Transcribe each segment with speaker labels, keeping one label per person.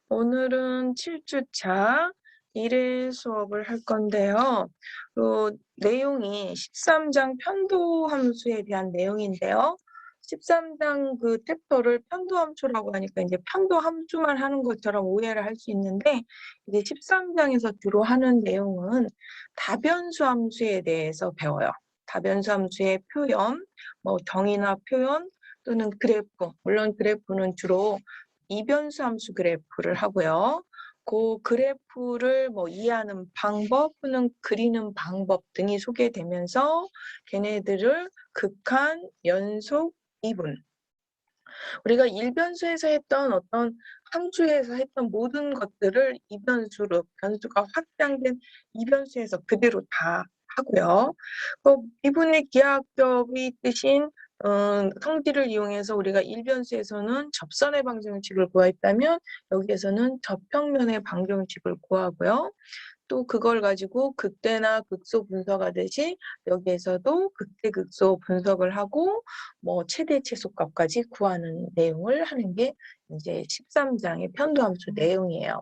Speaker 1: 오늘은 7주차 1회 수업을 할 건데요. 내용이 13장 편도 함수에 대한 내용인데요. 13장 그 챕터를 편도 함수라고 하니까 이제 편도 함수만 하는 것처럼 오해를 할 수 있는데, 이제 13장에서 주로 하는 내용은 다변수 함수에 대해서 배워요. 다변수 함수의 표현, 뭐 정의나 표현 또는 그래프, 물론 그래프는 주로 이변수 함수 그래프를 하고요. 그 그래프를 뭐 이해하는 방법 또는 그리는 방법 등이 소개되면서 걔네들을 극한, 연속, 미분, 우리가 일변수에서 했던 어떤 함수에서 했던 모든 것들을 이변수로, 변수가 확장된 이변수에서 그대로 다 하고요. 미분의 기하학적의 뜻인 성질을 이용해서 우리가 일변수에서는 접선의 방정식을 구했다면 여기에서는 접평면의 방정식을 구하고요. 또 그걸 가지고 극대나 극소 분석하듯이 여기에서도 극대, 극소 분석을 하고 뭐 최대, 최소값까지 구하는 내용을 하는 게 이제 13장의 편도함수 내용이에요.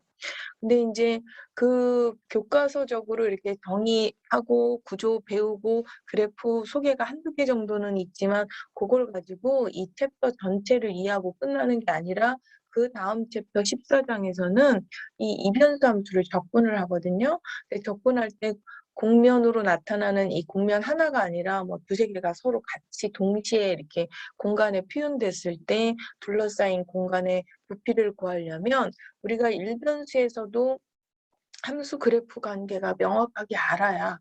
Speaker 1: 근데 이제 그 교과서적으로 이렇게 정의하고 구조 배우고 그래프 소개가 한두 개 정도는 있지만 그걸 가지고 이 챕터 전체를 이해하고 끝나는 게 아니라 그 다음 챕터 14장에서는 이 이변수 함수를 접근을 하거든요. 근데 접근할 때 공면으로 나타나는 이 공면 하나가 아니라 뭐 두세 개가 서로 같이 동시에 이렇게 공간에 표현됐을 때 둘러싸인 공간의 부피를 구하려면 우리가 일변수에서도 함수 그래프 관계가 명확하게 알아야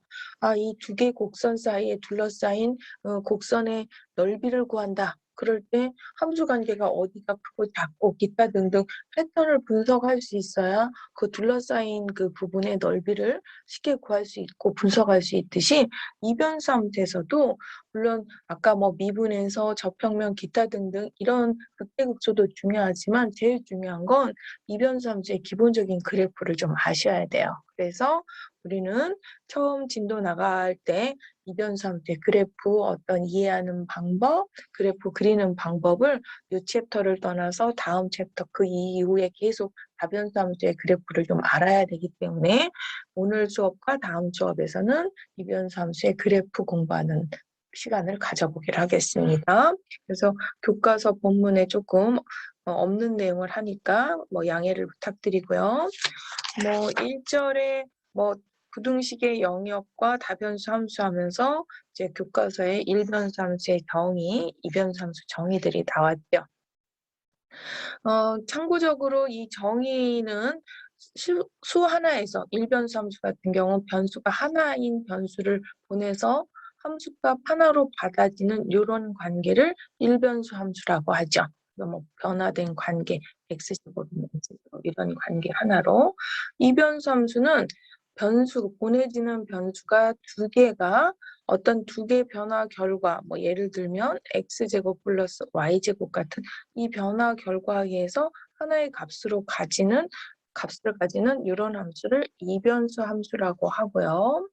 Speaker 1: 이 두 개 곡선 사이에 둘러싸인 곡선의 넓이를 구한다. 그럴 때 함수 관계가 어디가 크고 작고 기타 등등 패턴을 분석할 수 있어야 그 둘러싸인 그 부분의 넓이를 쉽게 구할 수 있고 분석할 수 있듯이 이변수 함수에서도 물론 아까 뭐 미분에서 저평면 기타 등등 이런 극대극소도 중요하지만 제일 중요한 건 이변수 함수의 기본적인 그래프를 좀 아셔야 돼요. 그래서 우리는 처음 진도 나갈 때 이변수 함수의 그래프 어떤 이해하는 방법, 그래프 그리는 방법을 이 챕터를 떠나서 다음 챕터 그 이후에 계속 다변수 함수의 그래프를 좀 알아야 되기 때문에 오늘 수업과 다음 수업에서는 이변수 함수의 그래프 공부하는 시간을 가져보기로 하겠습니다. 그래서 교과서 본문에 조금 없는 내용을 하니까 뭐 양해를 부탁드리고요. 1절에 부등식의 영역과 다변수 함수 하면서 이제 교과서에 일변수 함수의 정의, 이변수 함수 정의들이 나왔죠. 참고적으로 이 정의는 수 하나에서 일변수 함수 같은 경우 변수가 하나인 변수를 보내서 함수값 하나로 받아지는 이런 관계를 일변수 함수라고 하죠. 변화된 관계, x제곱, 이런 관계 하나로. 이변수 함수는 보내지는 변수가 두 개가 어떤 두 개 변화 결과, 예를 들면 x제곱 플러스 y제곱 같은 이 변화 결과에 의해서 하나의 값을 가지는 이런 함수를 이변수 함수라고 하고요.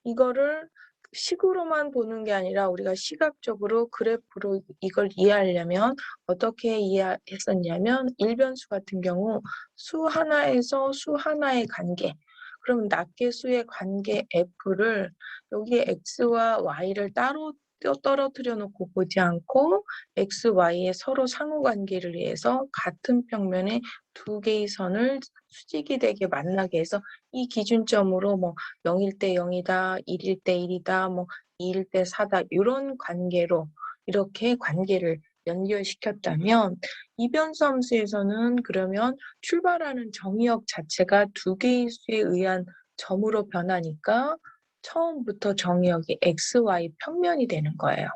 Speaker 1: 이거를 식으로만 보는 게 아니라 우리가 시각적으로 그래프로 이걸 이해하려면 어떻게 이해했었냐면 일변수 같은 경우 수 하나에서 수 하나의 관계, 그럼 낱개수의 관계 F를 여기에 X와 Y를 따로 떨어뜨려 놓고 보지 않고 X, Y의 서로 상호관계를 위해서 같은 평면에 두 개의 선을 수직이 되게 만나게 해서 이 기준점으로 0일 때 0이다, 1일 때 1이다, 2일 때 4다 이런 관계로 이렇게 관계를 연결시켰다면 이변수 함수에서는 그러면 출발하는 정의역 자체가 두 개의 수에 의한 점으로 변하니까 처음부터 정의역이 x, y 평면이 되는 거예요.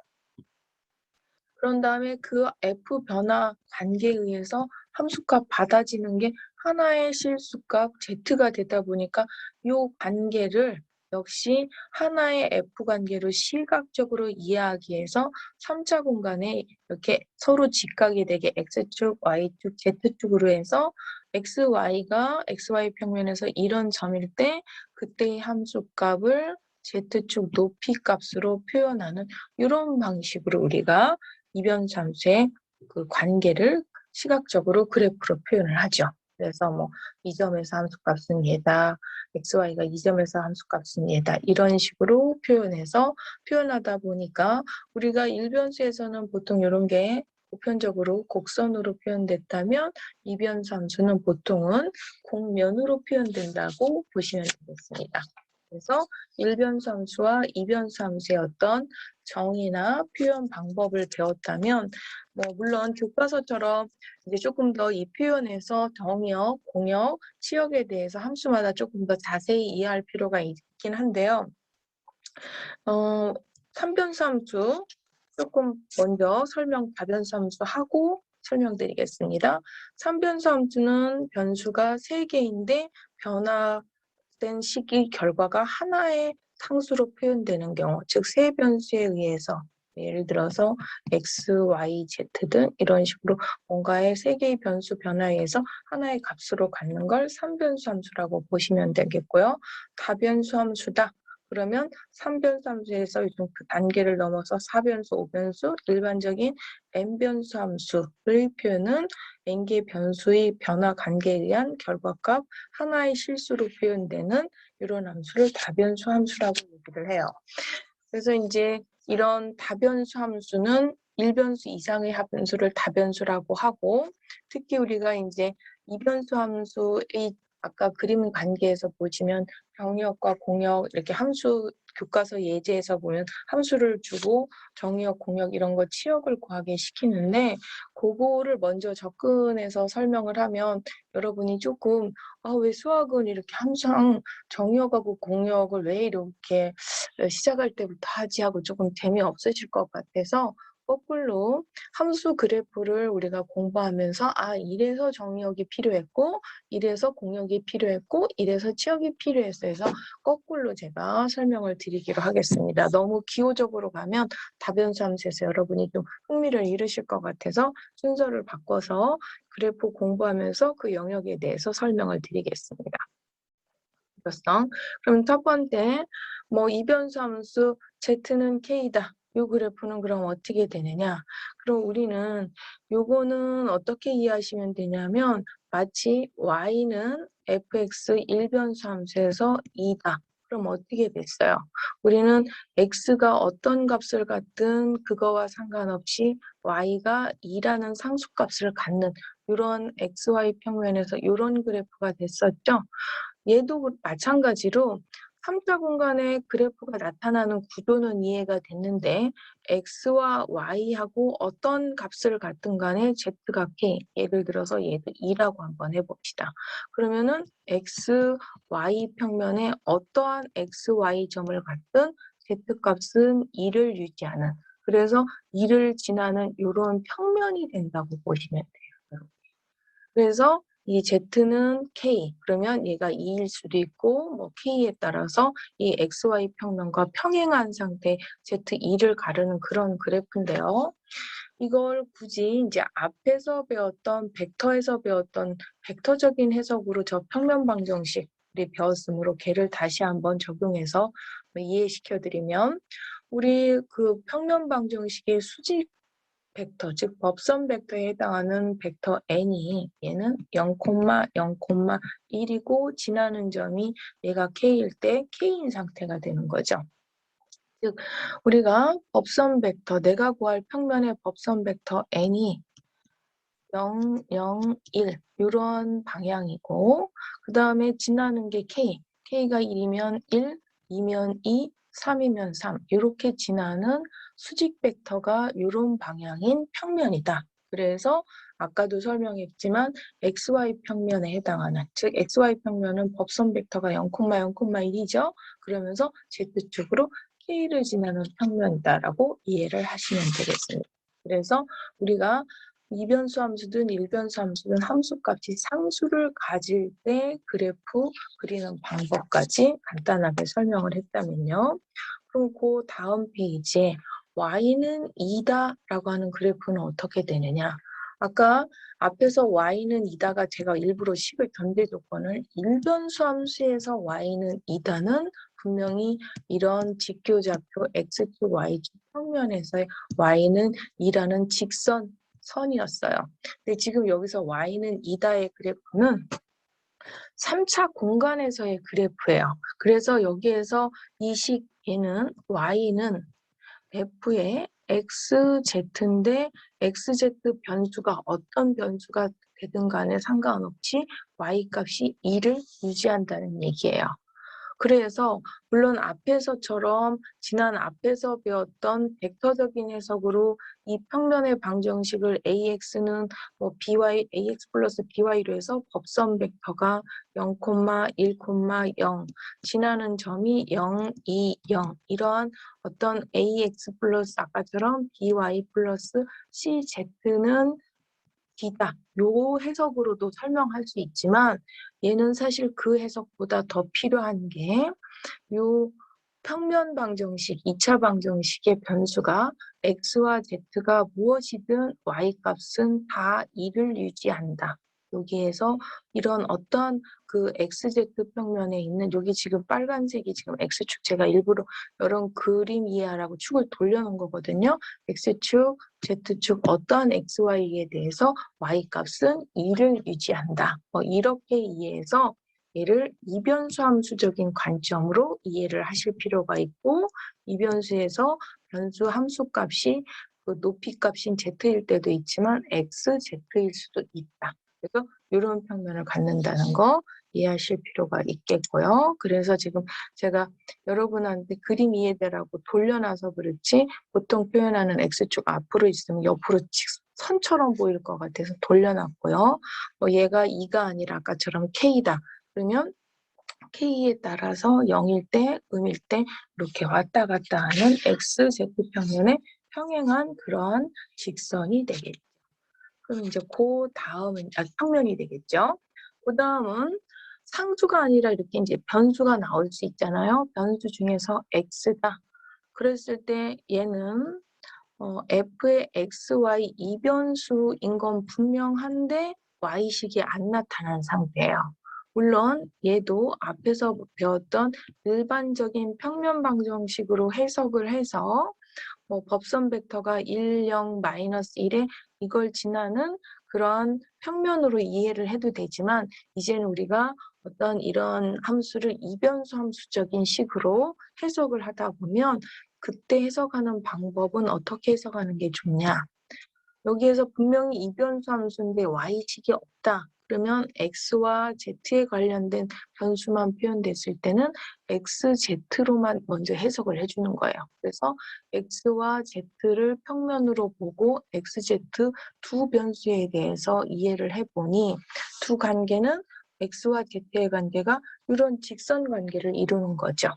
Speaker 1: 그런 다음에 그 f 변화 관계에 의해서 함수값 받아지는 게 하나의 실수값 z가 되다 보니까 이 관계를 역시 하나의 f 관계로 시각적으로 이해하기 위해서 3차 공간에 이렇게 서로 직각이 되게 x축, y축, z축으로 해서 xy가 xy 평면에서 이런 점일 때 그때의 함수값을 z축 높이 값으로 표현하는 이런 방식으로 우리가 이변수 함수의 그 관계를 시각적으로 그래프로 표현을 하죠. 그래서 뭐 이 점에서 함수값은 얘다, xy가 이 점에서 함수값은 얘다 이런 식으로 표현해서 표현하다 보니까 우리가 일변수에서는 보통 이런 게 보편적으로 곡선으로 표현됐다면 이변수 함수는 보통은 곡면으로 표현된다고 보시면 되겠습니다. 그래서 일변수 함수와 이변수 함수의 어떤 정의나 표현 방법을 배웠다면 뭐 물론 교과서처럼 이제 조금 더 이 표현에서 정의역, 공역, 치역에 대해서 함수마다 조금 더 자세히 이해할 필요가 있긴 한데요. 삼변수 함수 조금 먼저 다변수 함수 하고 설명드리겠습니다. 삼변수 함수는 변수가 3개인데 변화된 식이 결과가 하나의 상수로 표현되는 경우, 즉 세 변수에 의해서 예를 들어서 x, y, z 등 이런 식으로 뭔가의 3개의 변수 변화에 의해서 하나의 값으로 갖는 걸 삼변수 함수라고 보시면 되겠고요. 다변수 함수다. 그러면 삼변수 함수에서 요즘 그 단계를 넘어서 4변수, 5변수, 일반적인 n변수 함수의 표현은 n개의 변수의 변화 관계에 의한 결과값 하나의 실수로 표현되는 이런 함수를 다변수 함수라고 얘기를 해요. 그래서 이제 이런 다변수 함수는 1변수 이상의 합변수를 다변수라고 하고 특히 우리가 이제 이변수 함수의 아까 그림 관계에서 보시면 정의역과 공역 이렇게 함수 교과서 예제에서 보면 함수를 주고 정의역, 공역 이런 거 치역을 구하게 시키는데 그거를 먼저 접근해서 설명을 하면 여러분이 조금 왜 수학은 이렇게 항상 정의역하고 공역을 왜 이렇게 시작할 때부터 하지 하고 조금 재미없으실 것 같아서 거꾸로 함수 그래프를 우리가 공부하면서 이래서 정의역이 필요했고 이래서 공역이 필요했고 이래서 치역이 필요했어 해서 거꾸로 제가 설명을 드리기로 하겠습니다. 너무 기호적으로 가면 다변수 함수에서 여러분이 좀 흥미를 잃으실 것 같아서 순서를 바꿔서 그래프 공부하면서 그 영역에 대해서 설명을 드리겠습니다. 그럼 첫 번째, 이변수 함수 Z는 K다. 이 그래프는 그럼 어떻게 되느냐? 그럼 우리는 요거는 어떻게 이해하시면 되냐면 마치 Y는 fx 일변수 함수에서 2다. 그럼 어떻게 됐어요? 우리는 x가 어떤 값을 갖든 그거와 상관없이 y가 2라는 상수값을 갖는 이런 xy 평면에서 이런 그래프가 됐었죠. 얘도 마찬가지로 3차 공간에 그래프가 나타나는 구도는 이해가 됐는데 x와 y하고 어떤 값을 갖든 간에 z가 k, 예를 들어서 얘도 2라고 한번 해봅시다. 그러면은 x, y 평면에 어떠한 x, y 점을 갖든 z값은 2를 유지하는, 그래서 2를 지나는 이런 평면이 된다고 보시면 돼요. 그래서 이 Z는 K, 그러면 얘가 2일 수도 있고 K에 따라서 이 XY 평면과 평행한 상태 Z2를 가르는 그런 그래프인데요. 이걸 굳이 이제 앞에서 배웠던 벡터에서 배웠던 벡터적인 해석으로 저 평면 방정식 우리 배웠으므로 걔를 다시 한번 적용해서 이해시켜드리면 우리 그 평면 방정식의 수직 벡터, 즉 법선 벡터에 해당하는 벡터 n이 얘는 0, 0,1이고 지나는 점이 얘가 k일 때 k인 상태가 되는 거죠. 즉 우리가 법선 벡터, 내가 구할 평면의 법선 벡터 n이 0, 0, 1 이런 방향이고 그 다음에 지나는 게 k가 1이면 1, 2면 2, 3이면 3 이렇게 지나는 수직 벡터가 이런 방향인 평면이다. 그래서 아까도 설명했지만 XY 평면에 해당하는, 즉 XY 평면은 법선 벡터가 0, 0,1이죠. 그러면서 Z축으로 K를 지나는 평면이다라고 이해를 하시면 되겠습니다. 그래서 우리가 이변수 함수든 일변수 함수든 함수값이 상수를 가질 때 그래프 그리는 방법까지 간단하게 설명을 했다면요. 그럼 그 다음 페이지에 y는 2다 라고 하는 그래프는 어떻게 되느냐. 아까 앞에서 y는 2다가 제가 일부러 식을 전제 조건을 일변수 함수에서 y는 2다는 분명히 이런 직교좌표 x축, y축 평면에서의 y는 2라는 직선 선이었어요. 근데 지금 여기서 y는 2다의 그래프는 3차 공간에서의 그래프예요. 그래서 여기에서 이 식에는 y는 f의 xz인데 xz 변수가 어떤 변수가 되든 간에 상관없이 y 값이 2를 유지한다는 얘기예요. 그래서 물론 앞에서처럼 지난 앞에서 배웠던 벡터적인 해석으로 이 평면의 방정식을 AX는 뭐 BY, AX 플러스 BY로 해서 법선 벡터가 0, 1, 0 지나는 점이 0, 2, 0 이러한 어떤 AX 플러스 아까처럼 BY 플러스 CZ는 D다. 요 해석으로도 설명할 수 있지만 얘는 사실 그 해석보다 더 필요한 게 요 평면 방정식, 2차 방정식의 변수가 x와 z가 무엇이든 y 값은 다 2를 유지한다. 여기에서 이런 어떤 그 xz 평면에 있는 여기 지금 빨간색이 지금 x축 제가 일부러 이런 그림 이해하라고 축을 돌려놓은 거거든요. x축, z축 어떠한 xy에 대해서 y 값은 2를 유지한다. 이렇게 이해해서 얘를 이변수 함수적인 관점으로 이해를 하실 필요가 있고 이변수에서 변수 함수 값이 그 높이 값인 z일 때도 있지만 xz일 수도 있다. 그래서 이런 평면을 갖는다는 거 이해하실 필요가 있겠고요. 그래서 지금 제가 여러분한테 그림 이해되라고 돌려놔서 그렇지 보통 표현하는 x축 앞으로 있으면 옆으로 선처럼 보일 것 같아서 돌려놨고요. 얘가 2가 아니라 아까처럼 k다. 그러면 K에 따라서 0일 때, 음일 때 이렇게 왔다 갔다 하는 XZ평면에 평행한 그런 직선이 되겠죠. 그럼 이제 그 다음은 평면이 되겠죠. 그 다음은 상수가 아니라 이렇게 이제 변수가 나올 수 있잖아요. 변수 중에서 X다. 그랬을 때 얘는 F의 XY 이변수인 건 분명한데 Y식이 안 나타난 상태예요. 물론 얘도 앞에서 배웠던 일반적인 평면 방정식으로 해석을 해서 뭐 법선 벡터가 1, 0, 마이너스 1에 이걸 지나는 그런 평면으로 이해를 해도 되지만 이제는 우리가 어떤 이런 함수를 이변수 함수적인 식으로 해석을 하다 보면 그때 해석하는 방법은 어떻게 해석하는 게 좋냐? 여기에서 분명히 이변수 함수인데 y식이 없다. 그러면 x와 z에 관련된 변수만 표현됐을 때는 xz로만 먼저 해석을 해주는 거예요. 그래서 x와 z를 평면으로 보고 xz 두 변수에 대해서 이해를 해보니 두 관계는 x와 z의 관계가 이런 직선 관계를 이루는 거죠.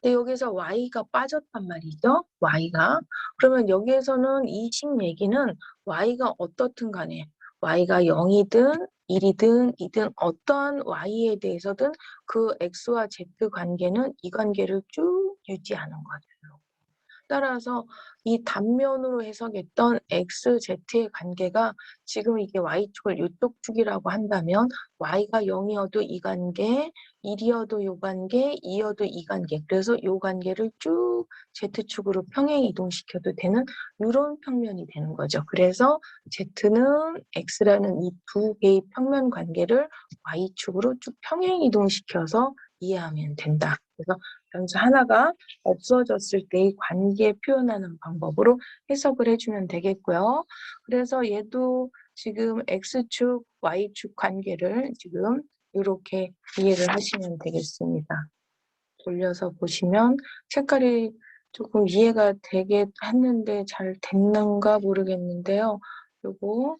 Speaker 1: 근데 여기서 y가 빠졌단 말이죠. y가. 그러면 여기에서는 이 식 얘기는 y가 어떻든 간에 y가 0이든 1이든 2든 어떠한 y에 대해서든 그 x와 z 관계는 이 관계를 쭉 유지하는 거죠. 따라서 이 단면으로 해석했던 x, z의 관계가 지금 이게 y축을 이쪽 축이라고 한다면 y가 0이어도 이 관계, 1이어도 이 관계, 2여도 이 관계. 그래서 이 관계를 쭉 z축으로 평행 이동시켜도 되는 이런 평면이 되는 거죠. 그래서 z는 x라는 이 두 개의 평면 관계를 y축으로 쭉 평행 이동시켜서 이해하면 된다. 그래서 변수 하나가 없어졌을 때의 관계 표현하는 방법으로 해석을 해주면 되겠고요. 그래서 얘도 지금 X축, Y축 관계를 지금 이렇게 이해를 하시면 되겠습니다. 돌려서 보시면 색깔이 조금 이해가 되게 했는데 잘 됐는가 모르겠는데요. 요거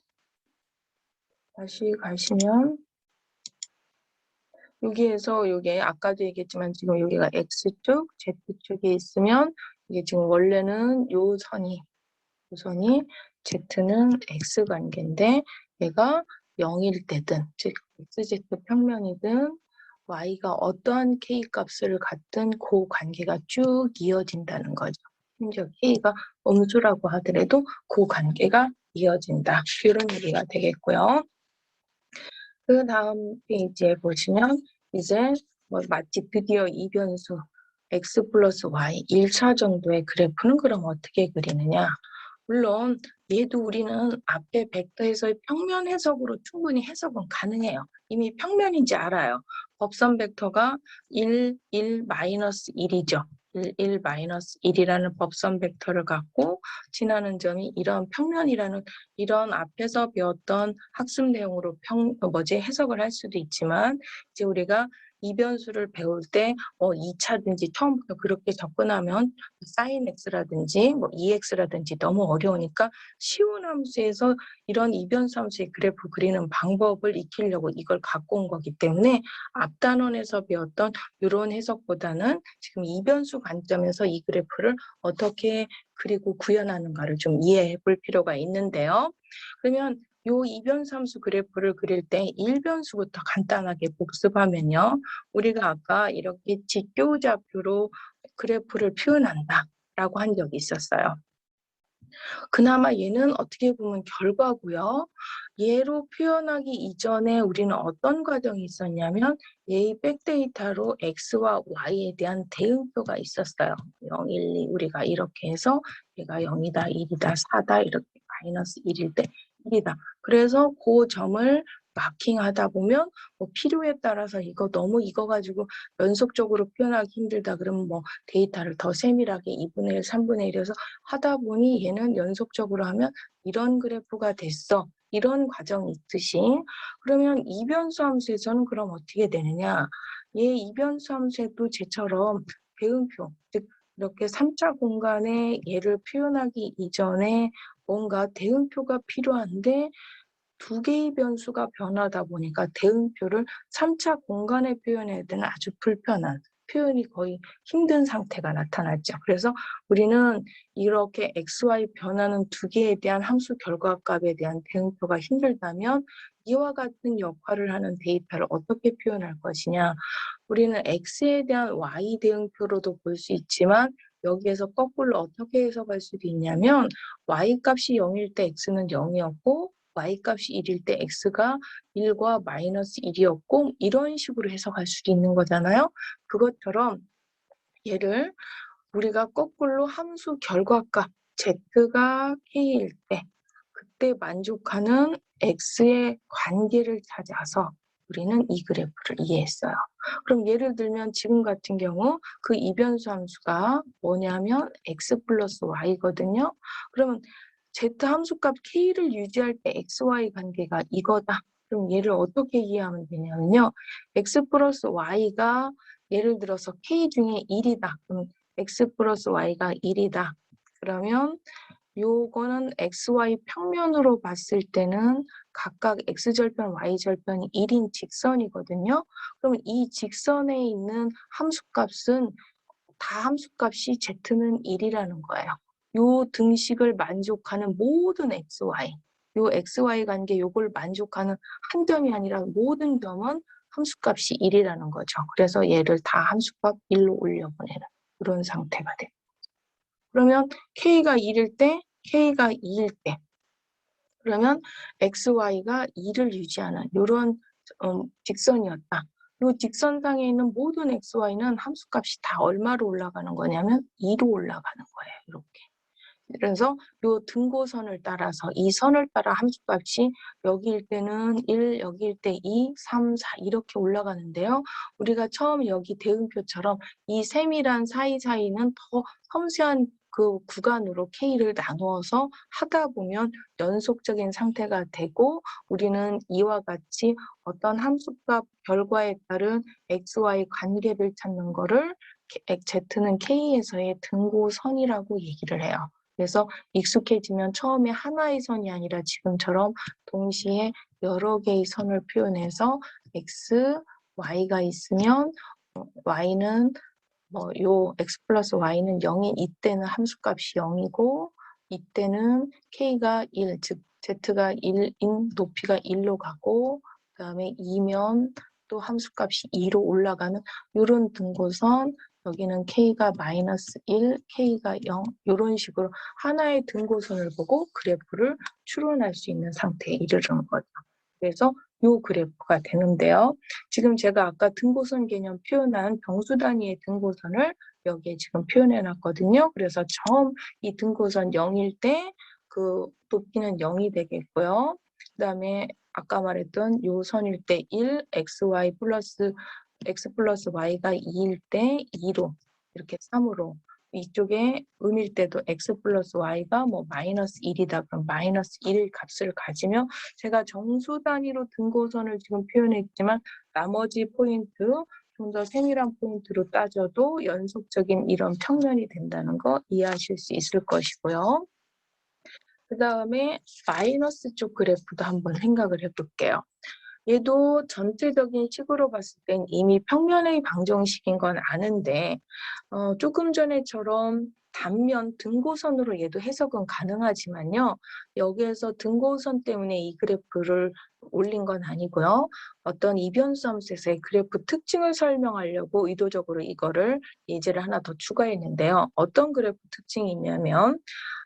Speaker 1: 다시 가시면 여기에서 이게 아까도 얘기했지만 지금 여기가 X축, Z축이 있으면 이게 지금 원래는 요 선이 Z는 X 관계인데 얘가 0일 때든 즉 XZ 평면이든 Y가 어떠한 K 값을 갖든 그 관계가 쭉 이어진다는 거죠. 심지어 K가 음수라고 하더라도 그 관계가 이어진다. 이런 얘기가 되겠고요. 그 다음 페이지에 보시면 이제 마치 드디어 이변수 x 플러스 y 1차 정도의 그래프는 그럼 어떻게 그리느냐. 물론 얘도 우리는 앞에 벡터에서의 평면 해석으로 충분히 해석은 가능해요. 이미 평면인지 알아요. 법선 벡터가 1, 1, 마이너스 1이죠. 1, 1, 마이너스 1이라는 법선 벡터를 갖고 지나는 점이 이런 평면이라는 이런 앞에서 배웠던 학습 내용으로 해석을 할 수도 있지만 이제 우리가 이변수를 배울 때 2차든지 처음부터 그렇게 접근하면 sin x라든지 ex라든지 너무 어려우니까 쉬운 함수에서 이런 이변수 함수의 그래프 그리는 방법을 익히려고 이걸 갖고 온 거기 때문에 앞 단원에서 배웠던 이런 해석보다는 지금 이변수 관점에서 이 그래프를 어떻게 그리고 구현하는가를 좀 이해해 볼 필요가 있는데요. 그러면 요 이변수 함수 그래프를 그릴 때 일변수부터 간단하게 복습하면요. 우리가 아까 이렇게 직교좌표로 그래프를 표현한다라고 한 적이 있었어요. 그나마 얘는 어떻게 보면 결과고요. 얘로 표현하기 이전에 우리는 어떤 과정이 있었냐면 얘의 백데이터로 x와 y에 대한 대응표가 있었어요. 0, 1, 2 우리가 이렇게 해서 얘가 0이다, 1이다, 4다 이렇게 마이너스 1일 때 1이다. 그래서 그 점을 마킹하다 보면 필요에 따라서 이거 가지고 연속적으로 표현하기 힘들다 그러면 데이터를 더 세밀하게 2분의 1, 3분의 1에서 하다 보니 얘는 연속적으로 하면 이런 그래프가 됐어. 이런 과정이 있듯이 그러면 이변수 함수에서는 그럼 어떻게 되느냐? 얘 이변수 함수에도 쟤처럼 대응표, 즉 이렇게 3차 공간에 얘를 표현하기 이전에 뭔가 대응표가 필요한데 두 개의 변수가 변하다 보니까 대응표를 3차 공간에 표현해야 되는 아주 불편한 표현이 거의 힘든 상태가 나타났죠. 그래서 우리는 이렇게 XY 변하는 두 개에 대한 함수 결과값에 대한 대응표가 힘들다면 이와 같은 역할을 하는 데이터를 어떻게 표현할 것이냐. 우리는 X에 대한 Y 대응표로도 볼 수 있지만 여기에서 거꾸로 어떻게 해석할 수도 있냐면 Y 값이 0일 때 X는 0이었고 y값이 1일 때 x가 1과 마이너스 1이었고 이런 식으로 해석할 수도 있는 거잖아요. 그것처럼 얘를 우리가 거꾸로 함수 결과값 z가 k일 때 그때 만족하는 x의 관계를 찾아서 우리는 이 그래프를 이해했어요. 그럼 예를 들면 지금 같은 경우 그 이변수 함수가 뭐냐면 x 플러스 y거든요. 그러면 z 함수값 k를 유지할 때 xy 관계가 이거다. 그럼 얘를 어떻게 이해하면 되냐면요. x 플러스 y가 예를 들어서 k 중에 1이다. 그럼 x 플러스 y가 1이다. 그러면 요거는 xy 평면으로 봤을 때는 각각 x절편, y절편이 1인 직선이거든요. 그러면 이 직선에 있는 함수값은 다 함수값이 z는 1이라는 거예요. 요 등식을 만족하는 모든 xy, 요 xy 관계 요걸 만족하는 한 점이 아니라 모든 점은 함수값이 1이라는 거죠. 그래서 얘를 다 함수값 1로 올려보내는 그런 상태가 돼요. 그러면 k가 1일 때, k가 2일 때 그러면 xy가 2를 유지하는 이런 직선이었다. 이 직선상에 있는 모든 xy는 함수값이 다 얼마로 올라가는 거냐면 2로 올라가는 거예요. 이렇게. 그래서 이 등고선을 따라서 이 선을 따라 함수값이 여기일 때는 1, 여기일 때 2, 3, 4 이렇게 올라가는데요. 우리가 처음 여기 대응표처럼 이 세밀한 사이사이는 더 섬세한 그 구간으로 K를 나누어서 하다 보면 연속적인 상태가 되고 우리는 이와 같이 어떤 함수값 결과에 따른 XY 관계를 찾는 거를 Z는 K에서의 등고선이라고 얘기를 해요. 그래서 익숙해지면 처음에 하나의 선이 아니라 지금처럼 동시에 여러 개의 선을 표현해서 x, y가 있으면 y는 요 x 플러스 y는 0인 이때는 함수값이 0이고 이때는 k가 1, 즉 z가 1인 높이가 1로 가고 그다음에 2면 또 함수값이 2로 올라가는 이런 등고선 여기는 k가 마이너스 1, k가 0 이런 식으로 하나의 등고선을 보고 그래프를 추론할 수 있는 상태에 이르는 거죠. 그래서 이 그래프가 되는데요. 지금 제가 아까 등고선 개념 표현한 병수 단위의 등고선을 여기에 지금 표현해 놨거든요. 그래서 처음 이 등고선 0일 때 그 높이는 0이 되겠고요. 그다음에 아까 말했던 요 선일 때 1, xy 플러스 x 플러스 y가 2일 때 2로 이렇게 3으로 이쪽에 음일 때도 x 플러스 y가 뭐 마이너스 1이다. 그럼 마이너스 1 값을 가지며 제가 정수 단위로 등고선을 지금 표현했지만 나머지 포인트 좀 더 세밀한 포인트로 따져도 연속적인 이런 평면이 된다는 거 이해하실 수 있을 것이고요. 그 다음에 마이너스 쪽 그래프도 한번 생각을 해볼게요. 얘도 전체적인 식으로 봤을 땐 이미 평면의 방정식인 건 아는데 조금 전에처럼 단면 등고선으로 얘도 해석은 가능하지만요. 여기에서 등고선 때문에 이 그래프를 올린 건 아니고요. 어떤 이변수 함수에서의 그래프 특징을 설명하려고 의도적으로 이거를 예제를 하나 더 추가했는데요. 어떤 그래프 특징이냐면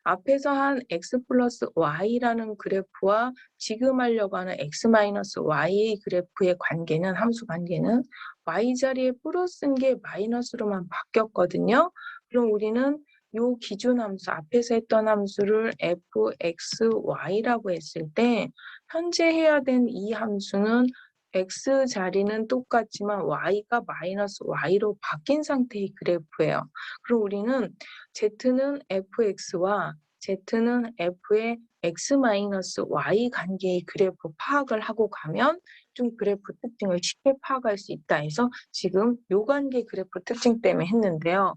Speaker 1: 앞에서 한 x 플러스 y라는 그래프와 지금 하려고 하는 x 마이너스 y의 그래프의 관계는 함수 관계는 y 자리에 플러스인 게 마이너스로만 바뀌었거든요. 그럼 우리는 요 기준 함수 앞에서 했던 함수를 fxy라고 했을 때 현재 해야 된 이 함수는 x 자리는 똑같지만 y가 마이너스 y로 바뀐 상태의 그래프예요. 그럼 우리는 z는 fx와 z는 f의 x-y 관계의 그래프 파악을 하고 가면 좀 그래프 특징을 쉽게 파악할 수 있다 해서 지금 요 관계 그래프 특징 때문에 했는데요.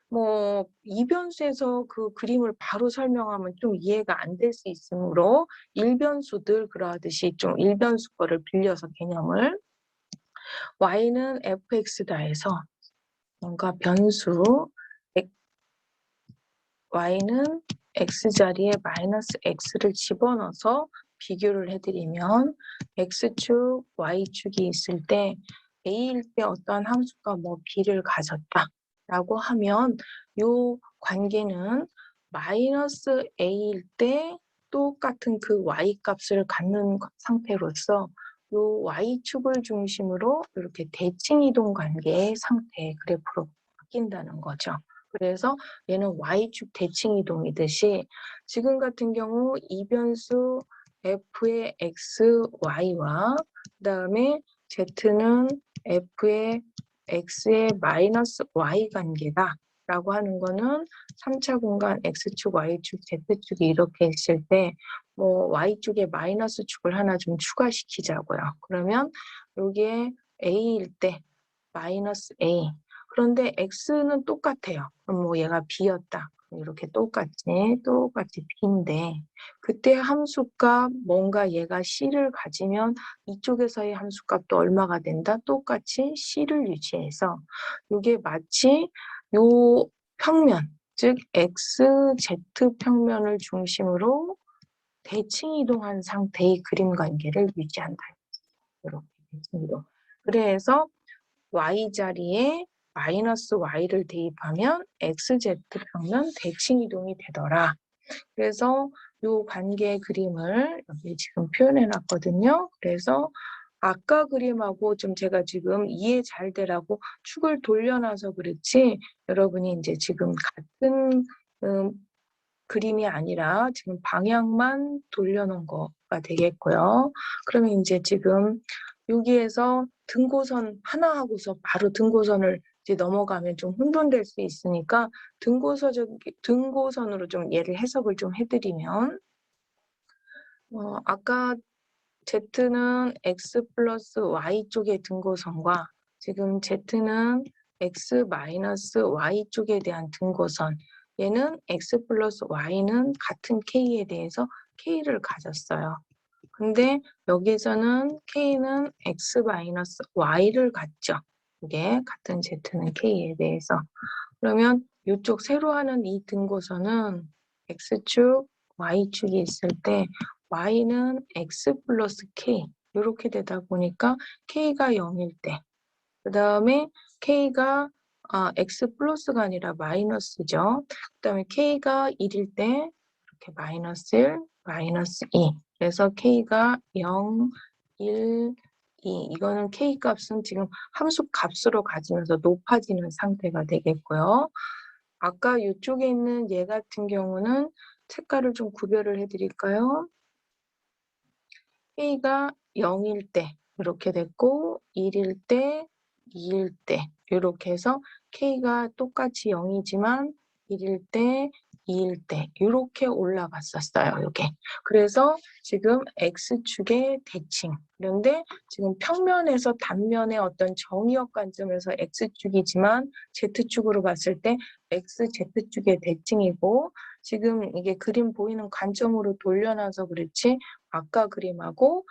Speaker 1: 뭐 이변수에서 그 그림을 바로 설명하면 좀 이해가 안 될 수 있으므로 일변수들 그러하듯이 좀 일변수 거를 빌려서 개념을 y는 fx다 해서 뭔가 변수 y는 x자리에 마이너스 x를 집어넣어서 비교를 해드리면 x축, y축이 있을 때 a일 때 어떠한 함수가 뭐 b를 가졌다라고 하면 요 관계는 마이너스 a일 때 똑같은 그 y 값을 갖는 상태로서 요 y축을 중심으로 이렇게 대칭이동 관계의 상태의 그래프로 바뀐다는 거죠. 그래서 얘는 y축 대칭 이동이듯이 지금 같은 경우 이변수 f의 x, y와 그다음에 z는 f의 x의 마이너스 y 관계다 라고 하는 거는 3차 공간 x축, y축, z축이 이렇게 있을 때 뭐 y축에 마이너스 축을 하나 좀 추가시키자고요. 그러면 여기에 a일 때 마이너스 a 그런데 x는 똑같아요. 그럼 뭐 얘가 b였다. 이렇게 똑같이 b인데 그때 함수값 뭔가 얘가 c를 가지면 이쪽에서의 함수값도 얼마가 된다? 똑같이 c를 유지해서 이게 마치 요 평면, 즉 xz 평면을 중심으로 대칭 이동한 상태의 그림 관계를 유지한다. 이렇게 대칭 이동. 그래서 y 자리에 마이너스 y를 대입하면 xz 평면 대칭 이동이 되더라. 그래서 이 관계 그림을 여기 지금 표현해 놨거든요. 그래서 아까 그림하고 좀 제가 지금 이해 잘 되라고 축을 돌려놔서 그렇지 여러분이 이제 지금 같은 그림이 아니라 지금 방향만 돌려놓은 거가 되겠고요. 그러면 이제 지금 여기에서 등고선 하나 하고서 바로 등고선을 이제 넘어가면 좀 혼돈될 수 있으니까 등고선으로 좀 얘를 해석을 좀 해드리면 아까 Z는 X 플러스 Y 쪽의 등고선과 지금 Z는 X 마이너스 Y 쪽에 대한 등고선 얘는 X 플러스 Y는 같은 K에 대해서 K를 가졌어요. 근데 여기서는 K는 X 마이너스 Y를 갖죠. 이게 같은 Z는 K에 대해서. 그러면 이쪽 세로 하는 이 등고선은 X축, Y축이 있을 때 Y는 X 플러스 K 이렇게 되다 보니까 K가 0일 때 그 다음에 K가 X 플러스가 아니라 마이너스죠. 그 다음에 K가 1일 때 이렇게 마이너스 1, 마이너스 2 그래서 K가 0, 1, 2 이거는 K 값은 지금 함수 값으로 가지면서 높아지는 상태가 되겠고요. 아까 이쪽에 있는 얘 같은 경우는 색깔을 좀 구별을 해 드릴까요? K가 0일 때 이렇게 됐고 1일 때, 2일 때 요렇게 해서 K가 똑같이 0이지만 1일 때, 2일 때 요렇게 올라갔었어요, 요게. 그래서 지금 X축의 대칭. 그런데 지금 평면에서 단면의 어떤 정의역 관점에서 X축이지만 Z축으로 봤을 때 XZ축의 대칭이고, 지금 이게 그림 보이는 관점으로 돌려놔서 그렇지 아까 그림하고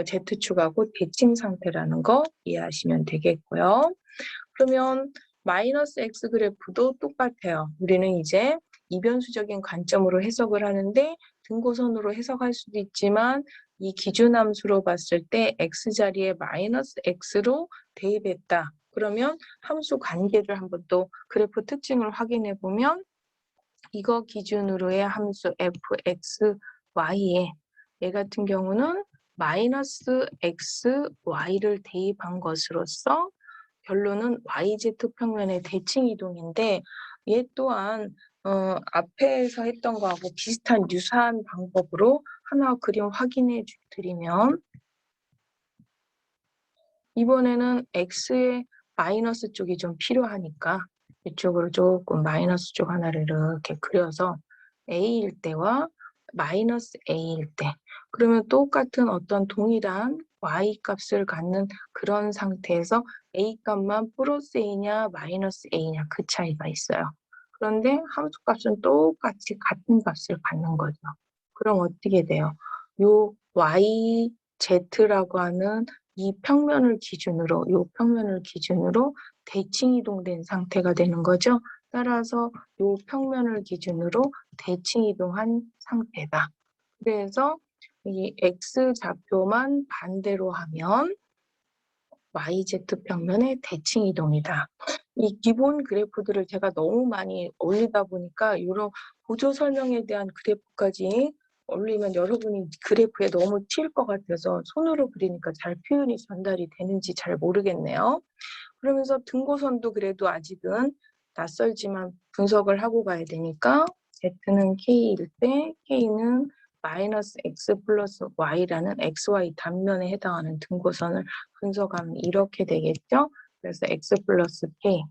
Speaker 1: Z축하고 대칭 상태라는 거 이해하시면 되겠고요. 그러면 마이너스 X 그래프도 똑같아요. 우리는 이제 이변수적인 관점으로 해석을 하는데 등고선으로 해석할 수도 있지만 이 기준함수로 봤을 때 X 자리에 마이너스 X로 대입했다. 그러면 함수 관계를 한번 또 그래프 특징을 확인해 보면 이거 기준으로의 함수 fxy에 얘 같은 경우는 마이너스 x, y를 대입한 것으로서 결론은 yz 평면의 대칭 이동인데, 얘 또한 앞에서 했던 거하고 비슷한 유사한 방법으로 하나 그림 확인해 드리면, 이번에는 x의 마이너스 쪽이 좀 필요하니까 이쪽으로 조금 마이너스 쪽 하나를 이렇게 그려서 a일 때와 마이너스 a일 때, 그러면 똑같은 어떤 동일한 y 값을 갖는 그런 상태에서 a 값만 플러스 a냐 마이너스 a냐 그 차이가 있어요. 그런데 함수 값은 똑같이 같은 값을 갖는 거죠. 그럼 어떻게 돼요? 요 y, z라고 하는 이 평면을 기준으로, 요 평면을 기준으로 대칭 이동된 상태가 되는 거죠. 따라서 요 평면을 기준으로 대칭 이동한 상태다. 그래서 이 x 좌표만 반대로 하면 YZ 평면의 대칭 이동이다. 이 기본 그래프들을 제가 너무 많이 올리다 보니까 이런 보조 설명에 대한 그래프까지 올리면 여러분이 그래프에 너무 튈 것 같아서 손으로 그리니까 잘 표현이 전달이 되는지 잘 모르겠네요. 그러면서 등고선도 그래도 아직은 낯설지만 분석을 하고 가야 되니까 Z는 K일 때 K는 마이너스 X 플러스 Y라는 XY 단면에 해당하는 등고선을 분석하면 이렇게 되겠죠. 그래서 X 플러스 K.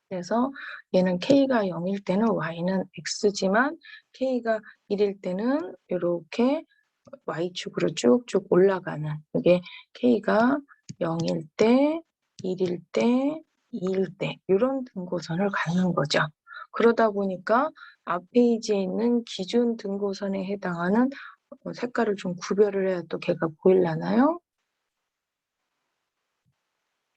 Speaker 1: 그래서 얘는 K가 0일 때는 Y는 X지만 K가 1일 때는 이렇게 Y축으로 쭉쭉 올라가는, 이게 K가 0일 때, 1일 때, 2일 때 이런 등고선을 갖는 거죠. 그러다 보니까 앞 페이지에 있는 기준 등고선에 해당하는 색깔을 좀 구별을 해야 또 걔가 보이려나요?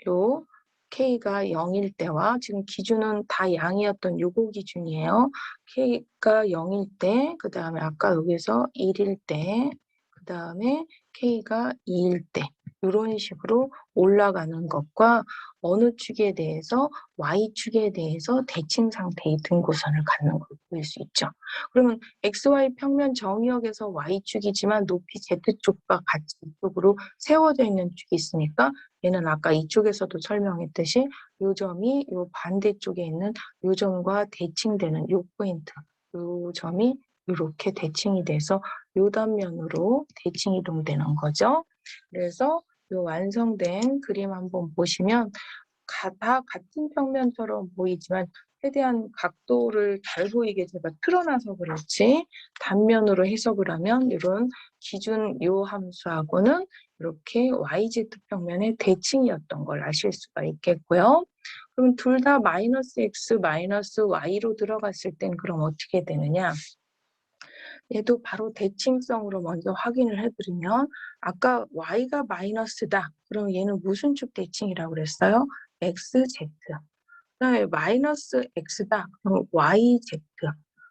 Speaker 1: 요 K가 0일 때와 지금 기준은 다 양이었던 요거 기준이에요. K가 0일 때, 그 다음에 아까 여기서 1일 때, 그 다음에 K가 2일 때 이런 식으로 올라가는 것과 어느 축에 대해서 Y축에 대해서 대칭 상태의 등고선을 갖는 걸 보일 수 있죠. 그러면 XY 평면 정의역에서 Y축이지만 높이 Z축과 같이 이쪽으로 세워져 있는 축이 있으니까 얘는 아까 이쪽에서도 설명했듯이 요 점이 요 반대쪽에 있는 요 점과 대칭되는 요 포인트, 요 점이 이렇게 대칭이 돼서 요 단면으로 대칭 이동되는 거죠. 그래서 요 완성된 그림 한번 보시면 다 같은 평면처럼 보이지만 최대한 각도를 잘 보이게 제가 틀어놔서 그렇지 단면으로 해석을 하면 이런 기준 요 함수하고는 이렇게 YZ 평면의 대칭이었던 걸 아실 수가 있겠고요. 그럼 둘 다 마이너스 X, 마이너스 Y로 들어갔을 땐 그럼 어떻게 되느냐? 얘도 바로 대칭성으로 먼저 확인을 해드리면 아까 Y가 마이너스다. 그럼 얘는 무슨 축 대칭이라고 그랬어요? XZ. 그다음에 마이너스 X다. 그럼 YZ.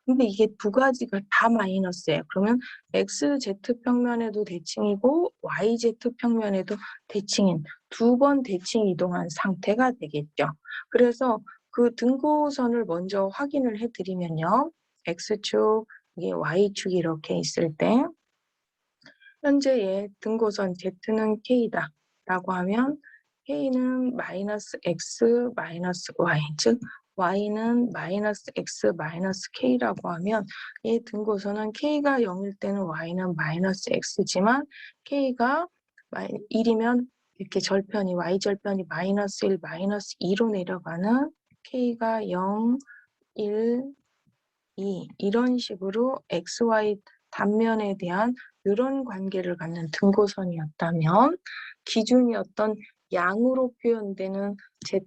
Speaker 1: 근데 이게 두 가지가 다 마이너스예요. 그러면 XZ 평면에도 대칭이고 YZ 평면에도 대칭인 두 번 대칭 이동한 상태가 되겠죠. 그래서 그 등고선을 먼저 확인을 해드리면요. X축, 이게 Y축이 이렇게 있을 때 현재의 등고선 Z는 K다 라고 하면 K는 마이너스 X, 마이너스 Y, 즉 y는 마이너스 x 마이너스 k라고 하면 얘 등고서는 k가 0일 때는 y는 마이너스 x지만 k가 1이면 이렇게 절편이 y절편이 마이너스 1, 마이너스 2로 내려가는 k가 0, 1, 2 이런 식으로 xy 단면에 대한 이런 관계를 갖는 등고선이었다면 기준이었던 양으로 표현되는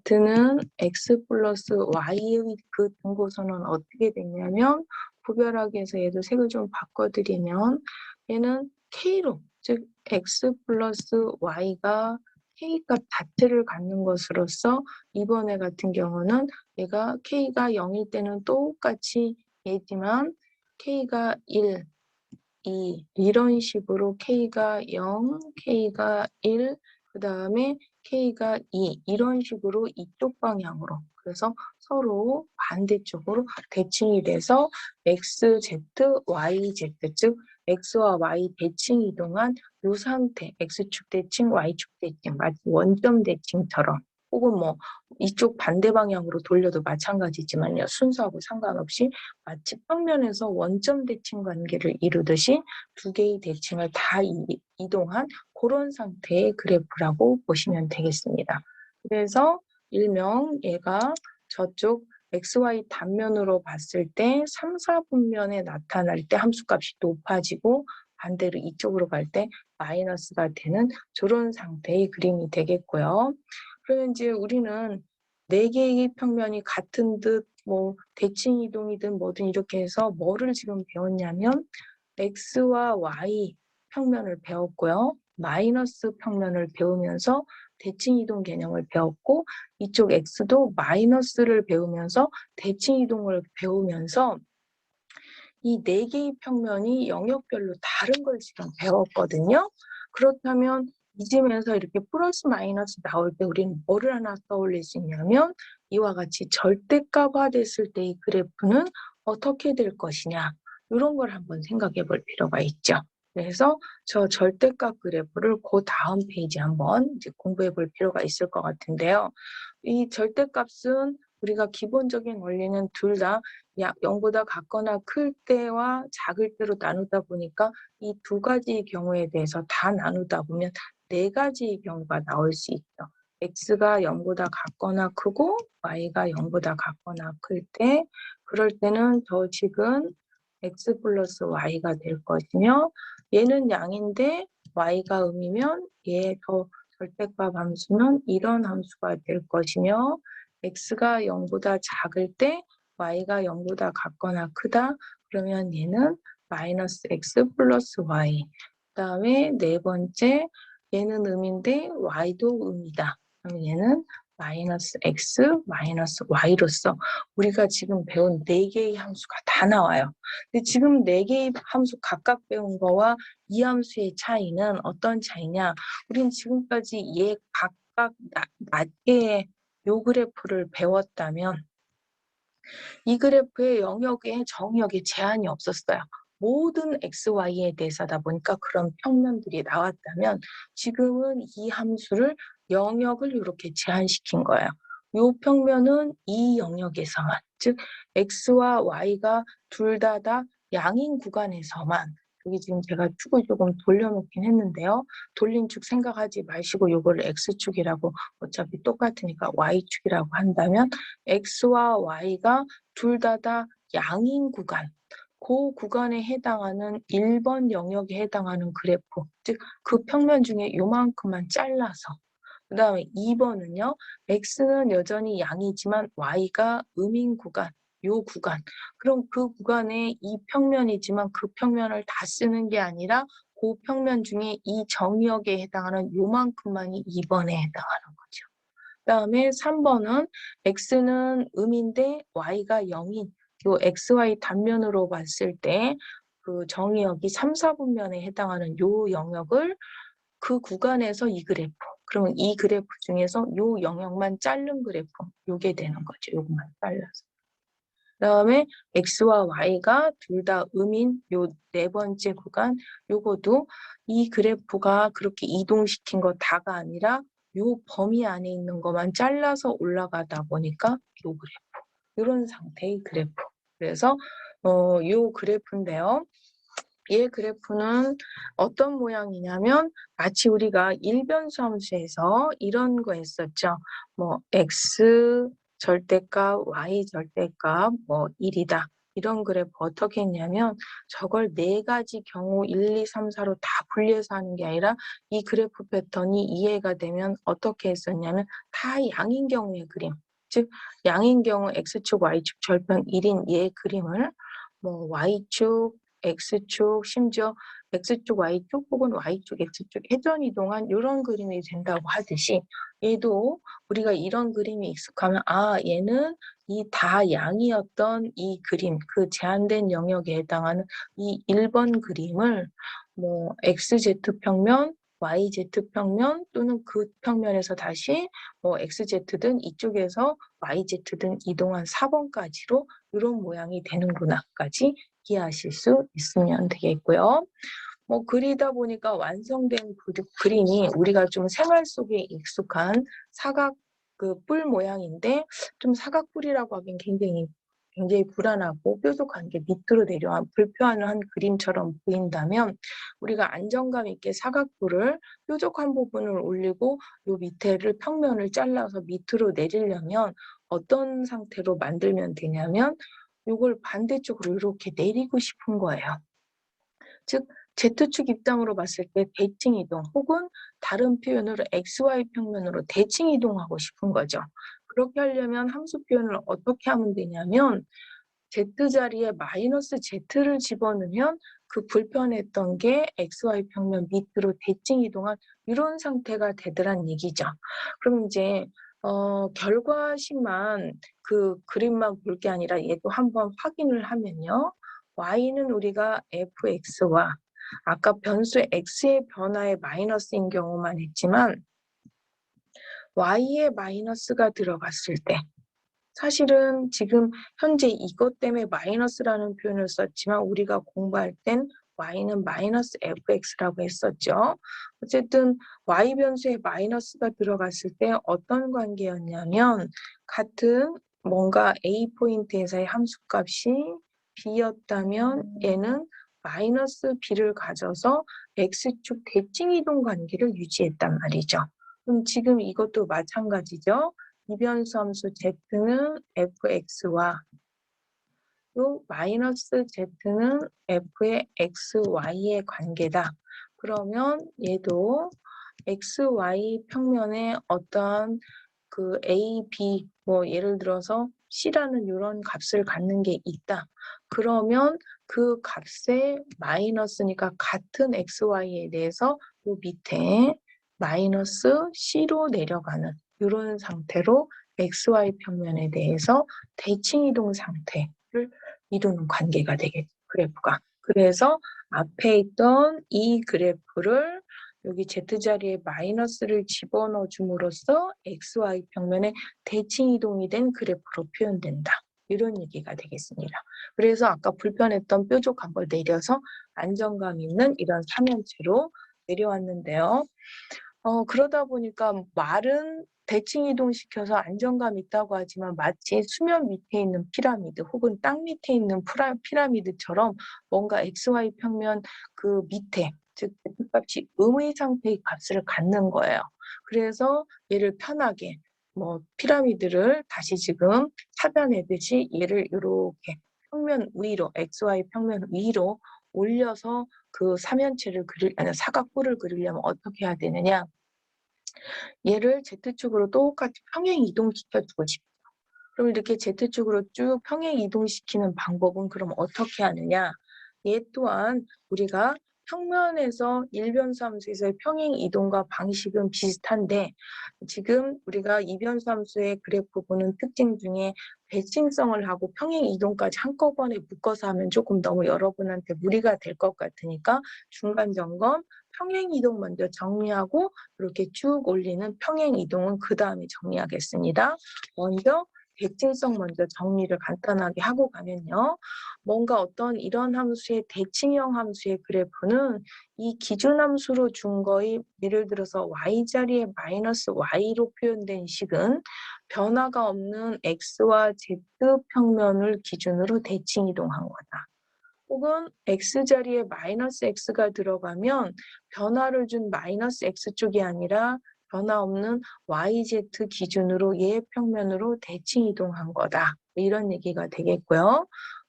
Speaker 1: z는 x 플러스 y의 그 등고선은 어떻게 되냐면 구별하기 위해서 얘도 색을 좀 바꿔드리면 얘는 k로 즉 x 플러스 y가 k값 자체를 갖는 것으로서 이번에 같은 경우는 얘가 k가 0일 때는 똑같이 얘지만 k가 1, 2 이런 식으로 k가 0, k가 1, 그 다음에 k가 2 이런 식으로 이쪽 방향으로 그래서 서로 반대쪽으로 대칭이 돼서 xz, yz 즉 x와 y 대칭 이동한 이 상태 x축 대칭, y축 대칭 마치 원점 대칭처럼 혹은 뭐 이쪽 반대 방향으로 돌려도 마찬가지지만요. 순서하고 상관없이 마치 평면에서 원점 대칭 관계를 이루듯이 두 개의 대칭을 다 이동한 그런 상태의 그래프라고 보시면 되겠습니다. 그래서 일명 얘가 저쪽 XY 단면으로 봤을 때 3, 4분면에 나타날 때 함수값이 높아지고 반대로 이쪽으로 갈 때 마이너스가 되는 저런 상태의 그림이 되겠고요. 그러면 이제 우리는 네 개의 평면이 같은 듯 뭐 대칭 이동이든 뭐든 이렇게 해서 뭐를 지금 배웠냐면 x와 y 평면을 배웠고요. 마이너스 평면을 배우면서 대칭 이동 개념을 배웠고 이쪽 x도 마이너스를 배우면서 대칭 이동을 배우면서 이 네 개의 평면이 영역별로 다른 걸 지금 배웠거든요. 그렇다면 이쯤에서 이렇게 플러스 마이너스 나올 때 우리는 뭐를 하나 떠올릴 수 있냐면 이와 같이 절대값화 됐을 때의 그래프는 어떻게 될 것이냐 이런 걸 한번 생각해 볼 필요가 있죠. 그래서 저 절대값 그래프를 그 다음 페이지 한번 이제 공부해 볼 필요가 있을 것 같은데요. 이 절대값은 우리가 기본적인 원리는 둘 다 0보다 같거나 클 때와 작을 때로 나누다 보니까 이 두 가지의 경우에 대해서 다 나누다 보면 네 가지의 경우가 나올 수 있죠. x가 0보다 같거나 크고 y가 0보다 같거나 클 때 그럴 때는 저 식은 x 플러스 y가 될 것이며 얘는 양인데 y가 음이면 얘 더 절대값 함수는 이런 함수가 될 것이며 x가 0보다 작을 때 y가 0보다 같거나 크다 그러면 얘는 마이너스 x 플러스 y 그 다음에 네 번째 얘는 음인데 y도 음이다 그럼 얘는 마이너스 x 마이너스 y로서 우리가 지금 배운 네 개의 함수가 다 나와요. 근데 지금 네 개의 함수 각각 배운 거와 이 함수의 차이는 어떤 차이냐 우린 지금까지 얘 각각 낮게 요 그래프를 배웠다면 이 그래프의 영역에 정역에 제한이 없었어요. 모든 XY에 대해서다 보니까 그런 평면들이 나왔다면 지금은 이 함수를 영역을 이렇게 제한시킨 거예요. 이 평면은 이 영역에서만, 즉 X와 Y가 둘 다 양인 구간에서만 여기 지금 제가 축을 조금 돌려놓긴 했는데요. 돌린 축 생각하지 마시고 이거를 X축이라고 어차피 똑같으니까 Y축이라고 한다면 X와 Y가 둘 다 양인 구간, 그 구간에 해당하는 1번 영역에 해당하는 그래프, 즉 그 평면 중에 요만큼만 잘라서 그 다음에 2번은요. X는 여전히 양이지만 Y가 음인 구간, 요 구간. 그럼 그 구간에 이 평면이지만 그 평면을 다 쓰는 게 아니라 그 평면 중에 이 정역에 해당하는 요만큼만이 2번에 해당하는 거죠. 그 다음에 3번은 X는 음인데 Y가 0인 요 XY 단면으로 봤을 때 그 정의역이 3, 4분면에 해당하는 요 영역을 그 구간에서 이 그래프 그러면 이 그래프 중에서 요 영역만 자른 그래프 요게 되는 거죠. 요것만 잘라서. 그다음에 X와 Y가 둘 다 음인 요 네 번째 구간 요거도 이 그래프가 그렇게 이동시킨 거 다가 아니라 요 범위 안에 있는 것만 잘라서 올라가다 보니까 요 그래프. 이런 상태의 그래프. 그래서 요 그래프인데요. 이 그래프는 어떤 모양이냐면 마치 우리가 일변수 함수에서 이런 거 했었죠. 뭐 x 절대값, y 절대값, 뭐 1이다. 이런 그래프 어떻게 했냐면 저걸 네 가지 경우 1, 2, 3, 4로 다 분리해서 하는 게 아니라 이 그래프 패턴이 이해가 되면 어떻게 했었냐면 다 양인 경우의 그림. 즉 양인 경우 x축, y축 절편 1인 얘 그림을 뭐 y축, x축, 심지어 x축, y축 혹은 y축, x축 회전 이동한 이런 그림이 된다고 하듯이 얘도 우리가 이런 그림이 익숙하면 아 얘는 이 다 양이었던 이 그림, 그 제한된 영역에 해당하는 이 1번 그림을 뭐 xz평면, yz평면 또는 그 평면에서 다시 뭐 xz든 이쪽에서 yz든 이동한 4번까지로 이런 모양이 되는구나까지 이해하실 수 있으면 되겠고요. 뭐 그리다 보니까 완성된 그림이 우리가 좀 생활 속에 익숙한 사각 그 뿔 모양인데 좀 사각뿔이라고 하긴 굉장히 불안하고 뾰족한 게 밑으로 내려와 불편한 그림처럼 보인다면 우리가 안정감 있게 사각뿔을 뾰족한 부분을 올리고 요 밑에를 평면을 잘라서 밑으로 내리려면 어떤 상태로 만들면 되냐면 요걸 반대쪽으로 이렇게 내리고 싶은 거예요. 즉 Z축 입장으로 봤을 때 대칭 이동 혹은 다른 표현으로 XY 평면으로 대칭 이동하고 싶은 거죠. 그렇게 하려면 함수 표현을 어떻게 하면 되냐면 Z 자리에 마이너스 Z를 집어넣으면 그 불편했던 게 XY 평면 밑으로 대칭 이동한 이런 상태가 되더란 얘기죠. 그럼 이제 결과식만 그 그림만 볼 게 아니라 얘도 한번 확인을 하면요. Y는 우리가 fx와 아까 변수 x의 변화에 마이너스인 경우만 했지만 y에 마이너스가 들어갔을 때 사실은 지금 현재 이것 때문에 마이너스라는 표현을 썼지만 우리가 공부할 땐 y는 마이너스 fx라고 했었죠. 어쨌든 y 변수에 마이너스가 들어갔을 때 어떤 관계였냐면 같은 뭔가 a 포인트에서의 함수값이 b였다면 얘는 마이너스 b를 가져서 x축 대칭 이동 관계를 유지했단 말이죠. 그럼 지금 이것도 마찬가지죠. 이변수 함수 z는 fx와 또 마이너스 z는 f의 xy의 관계다. 그러면 얘도 xy 평면에 어떠한 그 a, b 뭐 예를 들어서 c라는 이런 값을 갖는 게 있다. 그러면 그 값의 마이너스니까 같은 xy에 대해서 요 밑에 마이너스 c로 내려가는 이런 상태로 xy 평면에 대해서 대칭 이동 상태를 이루는 관계가 되겠죠. 그래프가. 그래서 앞에 있던 이 그래프를 여기 Z자리에 마이너스를 집어넣어 줌으로써 XY 평면에 대칭 이동이 된 그래프로 표현된다. 이런 얘기가 되겠습니다. 그래서 아까 불편했던 뾰족한 걸 내려서 안정감 있는 이런 삼연체로 내려왔는데요. 그러다 보니까 말은 대칭 이동시켜서 안정감 있다고 하지만 마치 수면 밑에 있는 피라미드 혹은 땅 밑에 있는 피라미드처럼 뭔가 XY 평면 그 밑에 즉 Z값이 음의 상태의 값을 갖는 거예요. 그래서 얘를 편하게 뭐 피라미드를 다시 지금 찾아내듯이 얘를 이렇게 평면 위로 XY 평면 위로 올려서 그 삼연체를 아니 사각뿔을 그리려면 어떻게 해야 되느냐? 얘를 Z축으로 똑같이 평행 이동시켜 주고 싶죠. 그럼 이렇게 Z축으로 쭉 평행 이동시키는 방법은 그럼 어떻게 하느냐? 얘 또한 우리가 평면에서 일변수 함수에서의 평행 이동과 방식은 비슷한데 지금 우리가 이변수 함수의 그래프 보는 특징 중에 대칭성을 하고 평행 이동까지 한꺼번에 묶어서 하면 조금 너무 여러분한테 무리가 될 것 같으니까 중간 점검 평행 이동 먼저 정리하고 이렇게 쭉 올리는 평행 이동은 그 다음에 정리하겠습니다. 먼저 대칭성 먼저 정리를 간단하게 하고 가면요. 뭔가 어떤 이런 함수의 대칭형 함수의 그래프는 이 기준 함수로 준 거의 예를 들어서 y 자리에 마이너스 y로 표현된 식은 변화가 없는 x와 z 평면을 기준으로 대칭 이동한 거다. 혹은 x자리에 마이너스 x가 들어가면 변화를 준 마이너스 x쪽이 아니라 변화 없는 yz 기준으로 얘 평면으로 대칭 이동한 거다. 이런 얘기가 되겠고요.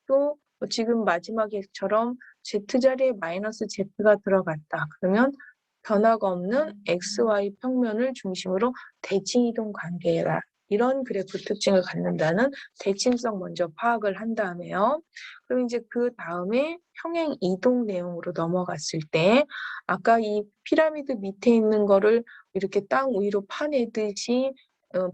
Speaker 1: 또 지금 마지막에처럼 z자리에 마이너스 z가 들어갔다. 그러면 변화가 없는 xy 평면을 중심으로 대칭 이동 관계라. 이런 그래프 특징을 갖는다는 대칭성 먼저 파악을 한 다음에요. 그럼 이제 그 다음에 평행 이동 내용으로 넘어갔을 때 아까 이 피라미드 밑에 있는 거를 이렇게 땅 위로 파내듯이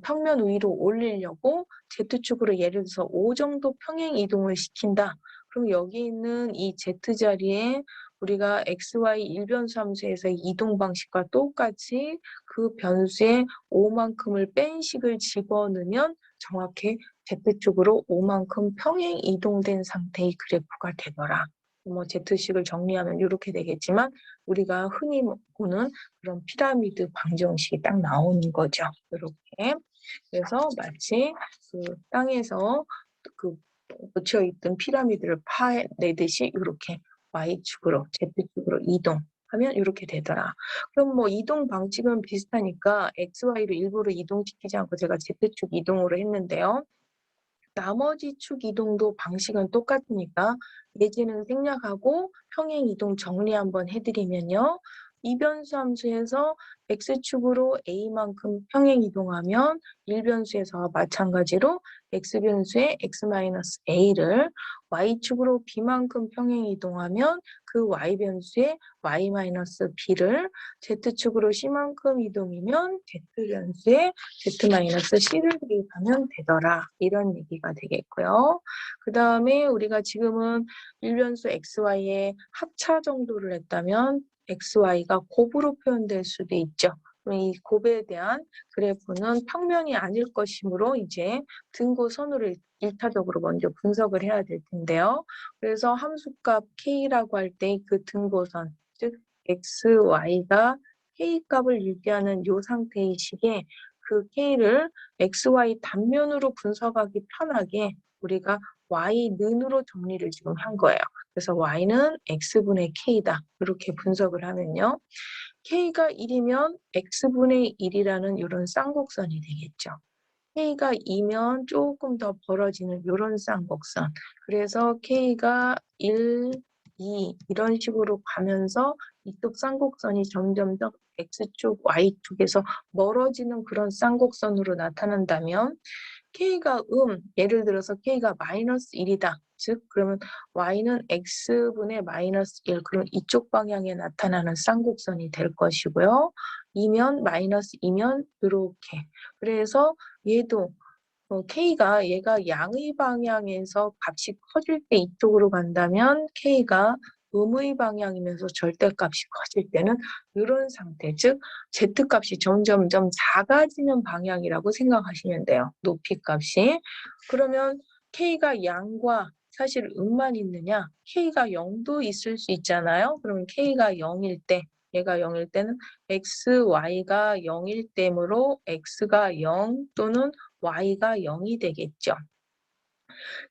Speaker 1: 평면 위로 올리려고 Z축으로 예를 들어서 5 정도 평행 이동을 시킨다. 그럼 여기 있는 이 Z자리에 우리가 XY 일변수 함수에서의 이동 방식과 똑같이 그 변수에 5만큼을 뺀 식을 집어넣으면 정확히 Z축으로 5만큼 평행 이동된 상태의 그래프가 되더라. 뭐 Z식을 정리하면 이렇게 되겠지만 우리가 흔히 보는 그런 피라미드 방정식이 딱 나오는 거죠. 이렇게. 그래서 마치 그 땅에서 그 묻혀있던 피라미드를 파내듯이 이렇게 Y축으로, Z축으로 이동하면 이렇게 되더라. 그럼 뭐 이동 방식은 비슷하니까 XY를 일부러 이동시키지 않고 제가 Z축 이동으로 했는데요. 나머지 축 이동도 방식은 똑같으니까 예제는 생략하고 평행 이동 정리 한번 해드리면요. 이변수 함수에서 x축으로 a만큼 평행 이동하면 일변수에서와 마찬가지로 x변수의 x-a를 y축으로 b만큼 평행 이동하면 그 y변수의 y-b를 z축으로 c만큼 이동이면 z변수의 z-c를 대입하면 되더라. 이런 얘기가 되겠고요. 그 다음에 우리가 지금은 일변수 xy의 합차 정도를 했다면 xy가 곱으로 표현될 수도 있죠. 이 곱에 대한 그래프는 평면이 아닐 것이므로 이제 등고선으로 1차적으로 먼저 분석을 해야 될 텐데요. 그래서 함수값 k라고 할 때 그 등고선, 즉 xy가 k값을 유지하는 이 상태의 식에 그 k를 xy 단면으로 분석하기 편하게 우리가 y는으로 정리를 지금 한 거예요. 그래서 y는 x분의 k다. 이렇게 분석을 하면요. k가 1이면 x분의 1이라는 이런 쌍곡선이 되겠죠. k가 2면 조금 더 벌어지는 이런 쌍곡선. 그래서 k가 1, 2 이런 식으로 가면서 이쪽 쌍곡선이 점점 더 x축, y축에서 멀어지는 그런 쌍곡선으로 나타난다면 k가 예를 들어서 k가 마이너스 1이다. 즉 그러면 y는 x분의 마이너스 1. 그럼 이쪽 방향에 나타나는 쌍곡선이 될 것이고요. 2면 마이너스 2면 이렇게. 그래서 얘도 k가 얘가 양의 방향에서 값이 커질 때 이쪽으로 간다면 k가 음의 방향이면서 절대값이 커질 때는 이런 상태, 즉 z값이 점점점 작아지는 방향이라고 생각하시면 돼요. 높이값이. 그러면 k가 양과 사실 음만 있느냐? k가 0도 있을 수 있잖아요. 그러면 k가 0일 때, 얘가 0일 때는 x, y가 0일 때므로 x가 0 또는 y가 0이 되겠죠.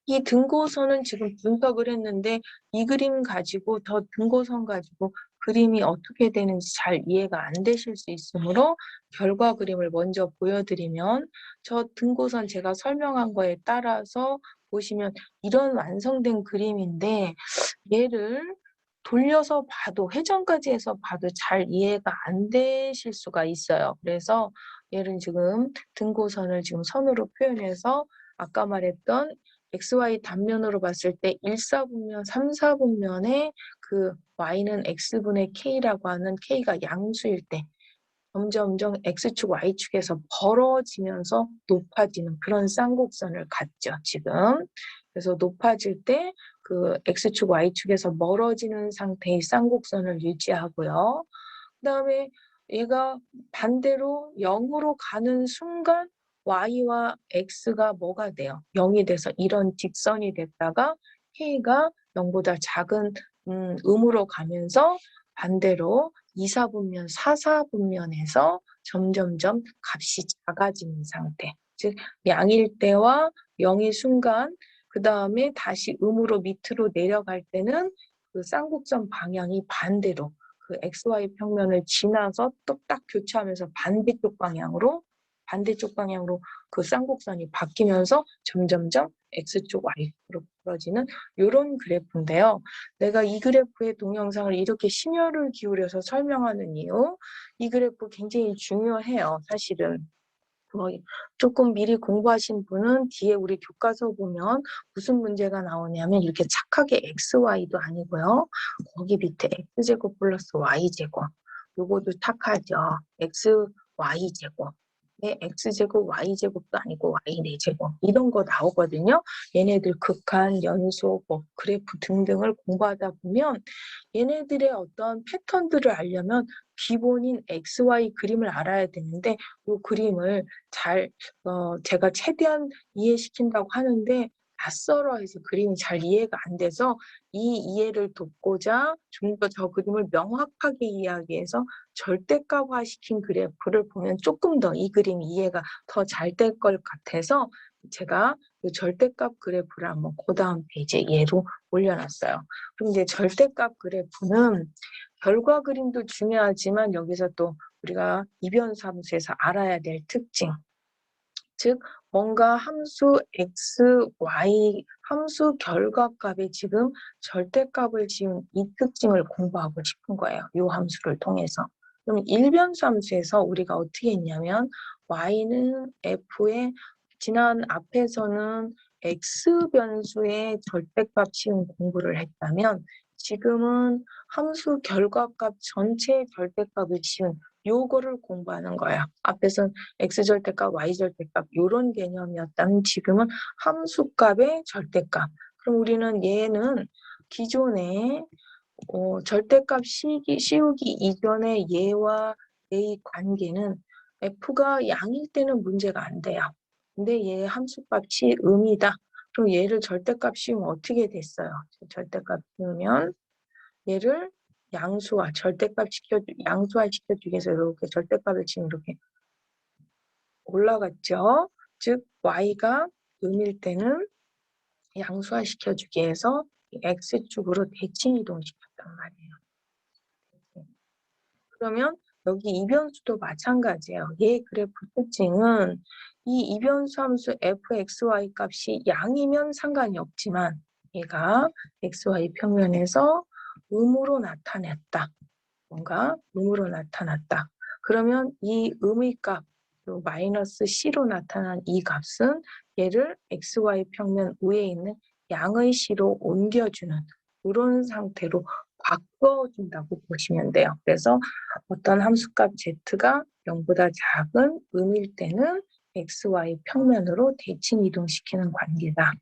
Speaker 1: 이 등고선은 지금 분석을 했는데 이 그림 가지고 더 등고선 가지고 그림이 어떻게 되는지 잘 이해가 안 되실 수 있으므로 결과 그림을 먼저 보여드리면 저 등고선 제가 설명한 거에 따라서 보시면 이런 완성된 그림인데 얘를 돌려서 봐도 회전까지 해서 봐도 잘 이해가 안 되실 수가 있어요. 그래서 얘는 지금 등고선을 지금 선으로 표현해서 아까 말했던 XY 단면으로 봤을 때 1사분면, 3사분면에 그 Y는 X분의 K라고 하는 K가 양수일 때 점점점 X축, Y축에서 벌어지면서 높아지는 그런 쌍곡선을 갖죠, 지금. 그래서 높아질 때 그 X축, Y축에서 멀어지는 상태의 쌍곡선을 유지하고요. 그 다음에 얘가 반대로 0으로 가는 순간 y와 x가 뭐가 돼요? 0이 돼서 이런 직선이 됐다가 k가 0보다 작은 음으로 가면서 반대로 2, 4분면, 4, 4분면에서 점점점 값이 작아지는 상태. 즉 양일 때와 0의 순간 그 다음에 다시 음으로 밑으로 내려갈 때는 그 쌍곡선 방향이 반대로 그 XY 평면을 지나서 또 딱 교차하면서 반대쪽 방향으로 그 쌍곡선이 바뀌면서 점점점 X쪽 Y쪽으로 벌어지는 이런 그래프인데요. 내가 이 그래프의 동영상을 이렇게 심혈을 기울여서 설명하는 이유, 이 그래프 굉장히 중요해요. 사실은. 조금 미리 공부하신 분은 뒤에 우리 교과서 보면 무슨 문제가 나오냐면 이렇게 착하게 XY도 아니고요. 거기 밑에 X제곱 플러스 Y제곱. 요것도 착하죠. XY제곱. 네, X제곱 Y제곱도 아니고 Y4제곱. 이런 거 나오거든요. 얘네들 극한, 연속, 그래프 등등을 공부하다 보면 얘네들의 어떤 패턴들을 알려면 기본인 XY 그림을 알아야 되는데 이 그림을 제가 최대한 이해시킨다고 하는데 낯설어 해서 그림이 잘 이해가 안 돼서 이 이해를 돕고자 좀 더 저 그림을 명확하게 이해하기 위해서 절대값화 시킨 그래프를 보면 조금 더 이 그림이 이해가 더 잘 될 것 같아서 제가 이 절대값 그래프를 한번 그 다음 페이지에 예로 올려놨어요. 그럼 이제 절대값 그래프는 결과 그림도 중요하지만 여기서 또 우리가 이변수 함수에서 알아야 될 특징, 즉 뭔가 함수 x, y, 함수 결과값에 지금 절대값을 지은 이 특징을 공부하고 싶은 거예요. 이 함수를 통해서. 그럼 일변수 함수에서 우리가 어떻게 했냐면 y는 f의 지난 앞에서는 x변수의 절대값 지은 공부를 했다면 지금은 함수 결과값 전체의 절대값을 지은 요거를 공부하는 거예요. 앞에서는 x절대값, y절대값 이런 개념이었다면 지금은 함수값의 절대값. 그럼 우리는 얘는 기존에 절대값 씌우기 이전에 얘와 얘의 관계는 f가 양일 때는 문제가 안 돼요. 근데 얘 함수값이 음이다. 그럼 얘를 절대값 씌우면 어떻게 됐어요? 절대값 씌우면 얘를 양수화 시켜주기 위해서 이렇게 절대값을 지금 이렇게 올라갔죠. 즉 y가 음일 때는 양수화 시켜주기 위해서 x축으로 대칭 이동시켰단 말이에요. 그러면 여기 이변수도 마찬가지예요. 얘 그래프 특징은 이 이변수 함수 fxy 값이 양이면 상관이 없지만 얘가 xy 평면에서 음으로 나타냈다. 뭔가 음으로 나타났다. 그러면 이 음의 값, 마이너스 c로 나타난 이 값은 얘를 xy 평면 위에 있는 양의 c로 옮겨주는 이런 상태로 바꿔준다고 보시면 돼요. 그래서 어떤 함수값 z가 0보다 작은 음일 때는 xy 평면으로 대칭 이동시키는 관계다.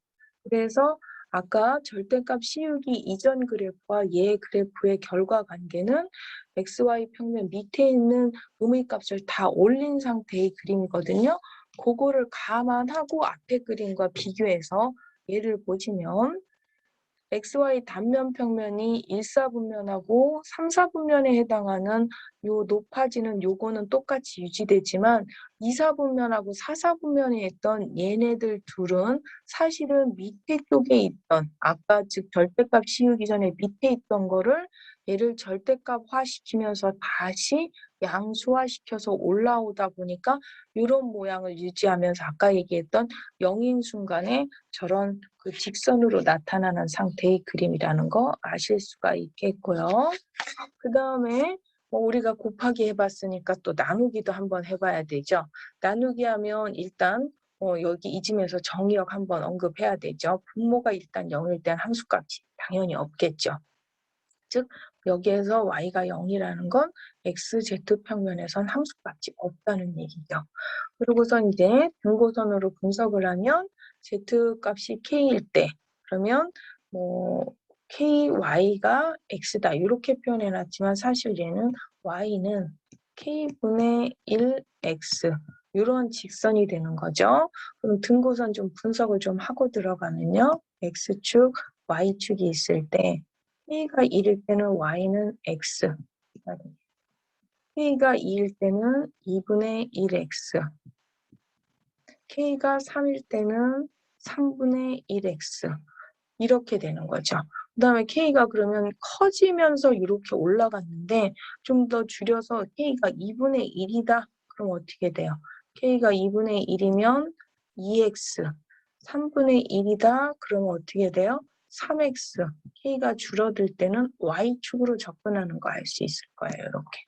Speaker 1: 그래서 아까 절대값 씌우기 이전 그래프와 얘 그래프의 결과 관계는 XY 평면 밑에 있는 음의 값을 다 올린 상태의 그림이거든요. 그거를 감안하고 앞에 그림과 비교해서 얘를 보시면 XY 단면 평면이 1, 4분면하고 3, 4분면에 해당하는 요 높아지는 요거는 똑같이 유지되지만 2, 4분면하고 4, 4분면에 있던 얘네들 둘은 사실은 밑에 쪽에 있던 아까 즉 절대값 씌우기 전에 밑에 있던 거를 얘를 절대값화 시키면서 다시 양수화 시켜서 올라오다 보니까 이런 모양을 유지하면서 아까 얘기했던 0인 순간에 저런 그 직선으로 나타나는 상태의 그림이라는 거 아실 수가 있겠고요. 그 다음에 우리가 곱하기 해봤으니까 또 나누기도 한번 해봐야 되죠. 나누기 하면 일단 여기 이 점에서 정의역 한번 언급해야 되죠. 분모가 일단 0일 땐 함수값이 당연히 없겠죠. 즉 여기에서 y가 0이라는 건 xz평면에선 함수값이 없다는 얘기죠. 그리고서 이제 등고선으로 분석을 하면 z값이 k일 때 그러면 ky가 x다 이렇게 표현해놨지만 사실 얘는 y는 k분의 1x 이런 직선이 되는 거죠. 그럼 등고선 좀 분석을 좀 하고 들어가면요. x축, y축이 있을 때 k가 1일 때는 y는 x, k가 2일 때는 2분의 1x, k가 3일 때는 3분의 1x 이렇게 되는 거죠. 그다음에 k가 그러면 커지면서 이렇게 올라갔는데 좀 더 줄여서 k가 2분의 1이다. 그럼 어떻게 돼요? k가 2분의 1이면 2x, 3분의 1이다. 그러면 어떻게 돼요? 3x. k가 줄어들 때는 y축으로 접근하는 거 알 수 있을 거예요. 이렇게.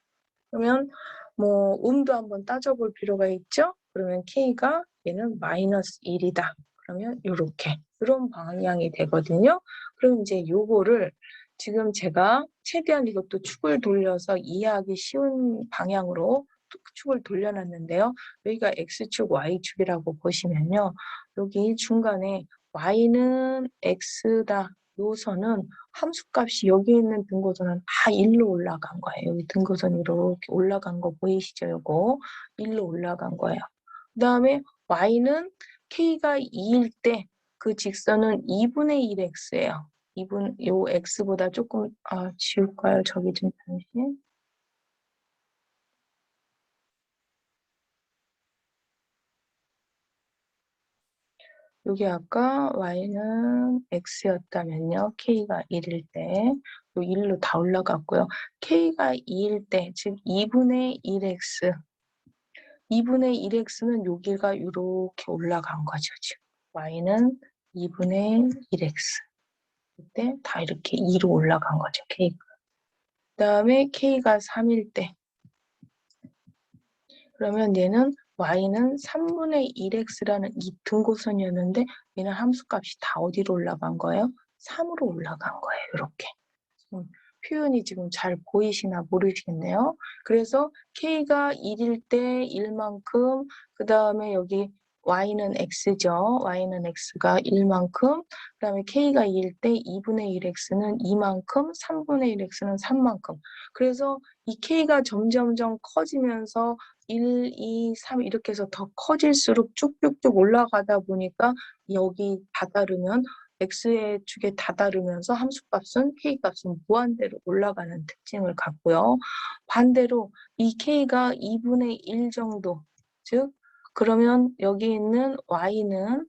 Speaker 1: 그러면 뭐 음도 한번 따져볼 필요가 있죠? 그러면 k가 얘는 마이너스 1이다. 그러면 요렇게 이런 방향이 되거든요. 그럼 이제 요거를 지금 제가 최대한 이것도 축을 돌려서 이해하기 쉬운 방향으로 축을 돌려놨는데요. 여기가 x축, y축이라고 보시면요. 여기 중간에 y는 x다. 요 선은 함수값이 여기 있는 등고선은 다 1로 올라간 거예요. 여기 등고선 이렇게 올라간 거 보이시죠? 요거 1로 올라간 거예요. 그 다음에 y는 k가 2일 때 그 직선은 2분의 1x예요. 요 x보다 조금 지울까요? 저기 좀 잠시. 여기 아까 y는 x였다면요. k가 1일 때, 요 1로 다 올라갔고요. k가 2일 때, 즉 2분의 1x, 2분의 1x는 여기가 이렇게 올라간 거죠. 지금 y는 2분의 1x. 그때 다 이렇게 2로 올라간 거죠. k가. 그 다음에 k가 3일 때, 그러면 얘는 y는 3분의 1x라는 이 등고선이었는데 얘는 함수값이 다 어디로 올라간 거예요? 3으로 올라간 거예요. 이렇게. 표현이 지금 잘 보이시나 모르시겠네요. 그래서 k가 1일 때 1만큼, 그 다음에 여기 y는 x죠. y는 x가 1만큼, 그 다음에 k가 2일 때 2분의 1x는 2만큼, 3분의 1x는 3만큼. 그래서 이 k가 점점점 커지면서 1, 2, 3 이렇게 해서 더 커질수록 쭉쭉쭉 올라가다 보니까 여기 다다르면 x의 축에 다다르면서 함수값은 k값은 무한대로 올라가는 특징을 갖고요. 반대로 이 k가 2분의 1 정도, 즉 그러면 여기 있는 y는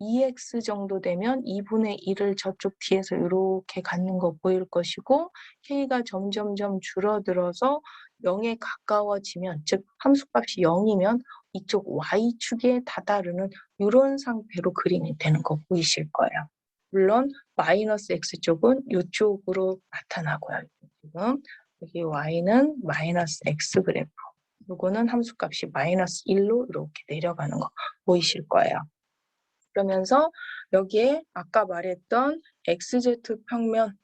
Speaker 1: 2x 정도 되면 2분의 1을 저쪽 뒤에서 이렇게 갖는 거 보일 것이고 k가 점점점 줄어들어서 0에 가까워지면, 즉 함수값이 0이면 이쪽 y축에 다다르는 이런 상태로 그림이 되는 거 보이실 거예요. 물론 마이너스 x쪽은 이쪽으로 나타나고요. 지금 여기 y는 마이너스 x 그래프. 요거는 함수값이 마이너스 1로 이렇게 내려가는 거 보이실 거예요. 그러면서 여기에 아까 말했던 xz 평면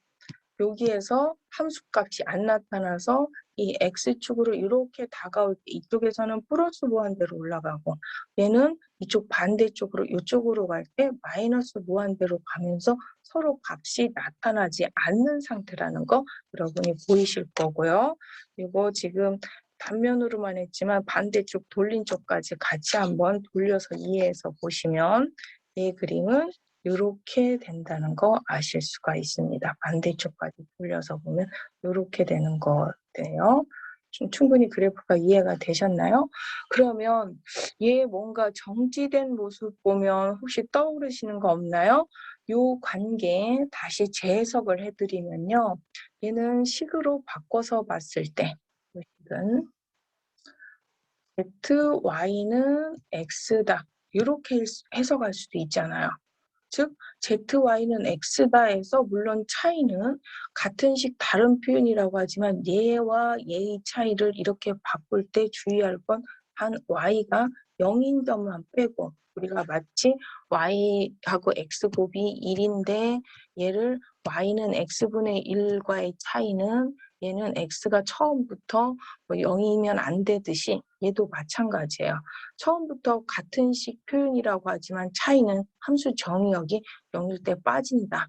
Speaker 1: 여기에서 함수값이 안 나타나서 이 x축으로 이렇게 다가올 때 이쪽에서는 플러스 무한대로 올라가고 얘는 이쪽 반대쪽으로 이쪽으로 갈 때 마이너스 무한대로 가면서 서로 값이 나타나지 않는 상태라는 거 여러분이 보이실 거고요. 이거 지금 단면으로만 했지만 반대쪽 돌린 쪽까지 같이 한번 돌려서 이해해서 보시면 이 그림은 이렇게 된다는 거 아실 수가 있습니다. 반대쪽까지 돌려서 보면 이렇게 되는 거예요. 좀 충분히 그래프가 이해가 되셨나요? 그러면 얘 뭔가 정지된 모습 보면 혹시 떠오르시는 거 없나요? 요 관계 다시 재해석을 해드리면요. 얘는 식으로 바꿔서 봤을 때 식은 ZY는 X다. 이렇게 해석할 수도 있잖아요. 즉 ZY는 X다 해서 물론 차이는 같은 식 다른 표현이라고 하지만 얘와 얘의 차이를 이렇게 바꿀 때 주의할 건 한 Y가 0인 점만 빼고 우리가 마치 Y하고 X 곱이 1인데 얘를 Y는 X분의 1과의 차이는 얘는 X가 처음부터 뭐 0이면 안 되듯이 얘도 마찬가지예요. 처음부터 같은 식 표현이라고 하지만 차이는 함수 정의역이 0일 때 빠진다.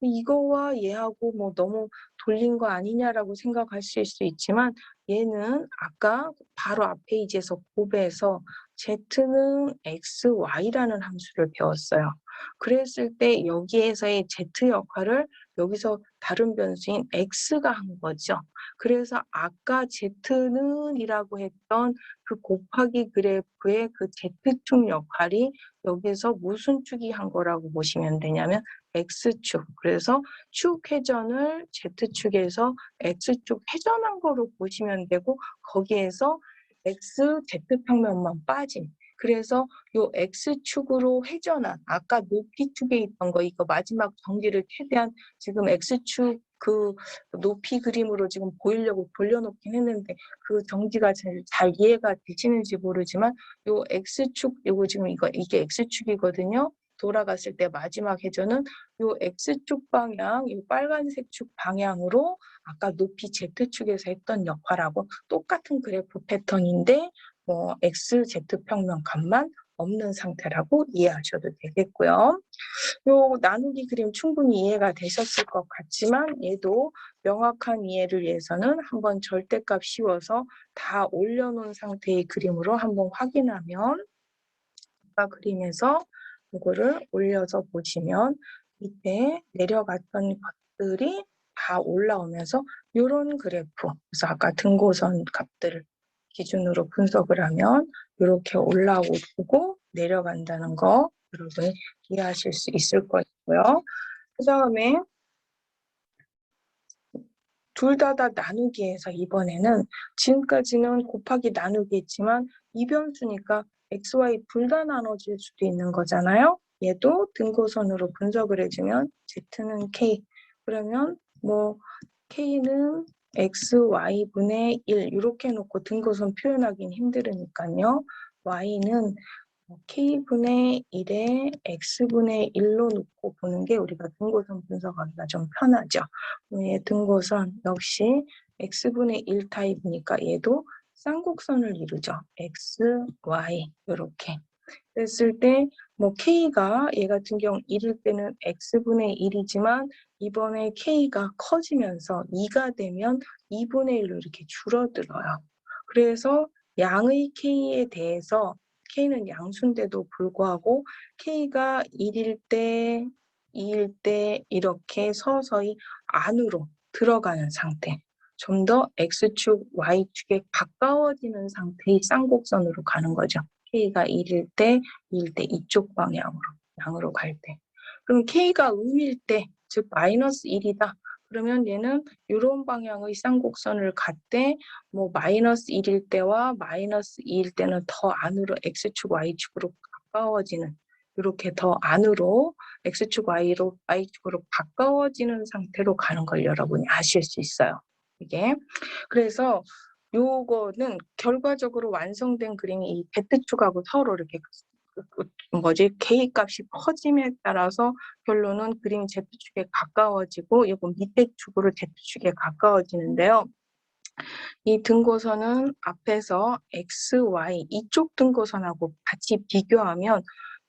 Speaker 1: 이거와 얘하고 뭐 너무 돌린 거 아니냐라고 생각하실 수 있지만 얘는 아까 바로 앞 페이지에서 곱해서 z는 xy라는 함수를 배웠어요. 그랬을 때 여기에서의 z 역할을 여기서 다른 변수인 x가 한 거죠. 그래서 아까 z는 이라고 했던 그 곱하기 그래프의 그 z축 역할이 여기서 무슨 축이 한 거라고 보시면 되냐면 x축. 그래서 축 회전을 z축에서 x축 회전한 거로 보시면 되고 거기에서 x, z평면만 빠짐. 그래서 요 x축으로 회전한 아까 높이축에 있던 거 이거 마지막 정리를 최대한 지금 x축 그 높이 그림으로 지금 보이려고 돌려놓긴 했는데 그 정지가 잘 이해가 되시는지 모르지만 요 x축 요거 지금 이게 x축이거든요. 돌아갔을 때 마지막 회전은 요 x축 방향, 요 빨간색 축 방향으로 아까 높이 z축에서 했던 역할하고 똑같은 그래프 패턴인데 x, z 평면 값만 없는 상태라고 이해하셔도 되겠고요. 요 나누기 그림 충분히 이해가 되셨을 것 같지만 얘도 명확한 이해를 위해서는 한번 절대값 씌워서 다 올려놓은 상태의 그림으로 한번 확인하면 아까 그림에서 이거를 올려서 보시면 밑에 내려갔던 것들이 다 올라오면서 이런 그래프, 그래서 아까 등고선 값들을 기준으로 분석을 하면 이렇게 올라오고 내려간다는 거 여러분이 이해하실 수 있을 거고요. 그 다음에 둘 다 나누기에서 이번에는 지금까지는 곱하기 나누기 했지만 이변수니까 x, y 둘 다 나눠질 수도 있는 거잖아요. 얘도 등고선으로 분석을 해주면 z는 k. 그러면 k는 x, y분의 1 이렇게 놓고 등고선 표현하기는 힘들으니까요. y는 k분의 1에 x분의 1로 놓고 보는 게 우리가 등고선 분석하기가 좀 편하죠. 얘 등고선 역시 x분의 1 타입이니까 얘도 쌍곡선을 이루죠. x, y 이렇게. 그랬을 때 k가 얘 같은 경우 1일 때는 x분의 1이지만 이번에 k가 커지면서 2가 되면 2분의 1로 이렇게 줄어들어요. 그래서 양의 k에 대해서 k는 양수인데도 불구하고 k가 1일 때, 2일 때 이렇게 서서히 안으로 들어가는 상태. 좀 더 x축, y축에 가까워지는 상태의 쌍곡선으로 가는 거죠. k가 1일 때, 2일 때 이쪽 방향으로, 양으로 갈 때. 그럼 k가 음일 때, 즉 마이너스 1이다. 그러면 얘는 이런 방향의 쌍곡선을 갔대 마이너스 1일 때와 마이너스 2일 때는 더 안으로 x축, y축으로 가까워지는 이렇게 더 안으로 x축, y축으로 가까워지는 상태로 가는 걸 여러분이 아실 수 있어요. 이게 그래서 요거는 결과적으로 완성된 그림이 이 Z축하고 서로 이렇게 K 값이 커짐에 따라서 결론은 그림 Z축에 가까워지고 요거 밑에 축으로 Z축에 가까워지는데요. 이 등고선은 앞에서 X, Y 이쪽 등고선하고 같이 비교하면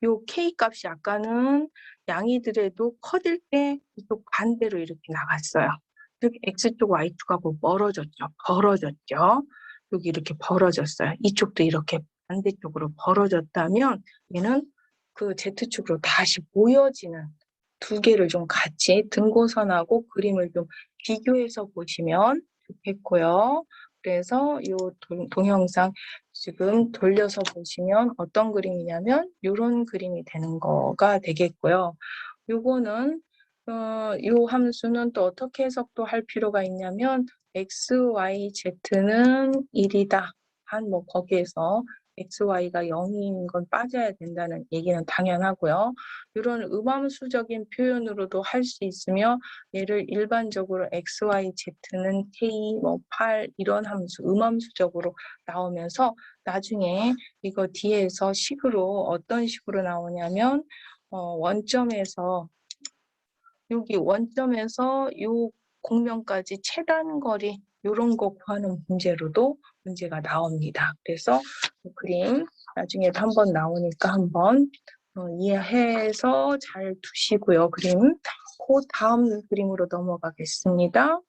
Speaker 1: 요 K 값이 아까는 양이더라도 커질 때 이쪽 반대로 이렇게 나갔어요. 즉 X축, Y축하고 벌어졌죠. 여기 이렇게 벌어졌어요. 이쪽도 이렇게 반대쪽으로 벌어졌다면 얘는 그 Z축으로 다시 모여지는 두 개를 좀 같이 등고선하고 그림을 좀 비교해서 보시면 좋겠고요. 그래서 이 동영상 지금 돌려서 보시면 어떤 그림이냐면 이런 그림이 되는 거가 되겠고요. 요거는 요 함수는 또 어떻게 해석도 할 필요가 있냐면 x, y, z는 1이다. 한 거기에서 x, y가 0인 건 빠져야 된다는 얘기는 당연하고요. 이런 음함수적인 표현으로도 할 수 있으며 얘를 일반적으로 x, y, z는 k, 8 이런 함수, 음함수적으로 나오면서 나중에 이거 뒤에서 식으로 어떤 식으로 나오냐면 원점에서 여기 원점에서 요 공면까지 최단거리 이런 거 구하는 문제로도 문제가 나옵니다. 그래서 그림 나중에도 한번 나오니까 한번 이해해서 잘 두시고요. 그림 그 다음 그림으로 넘어가겠습니다.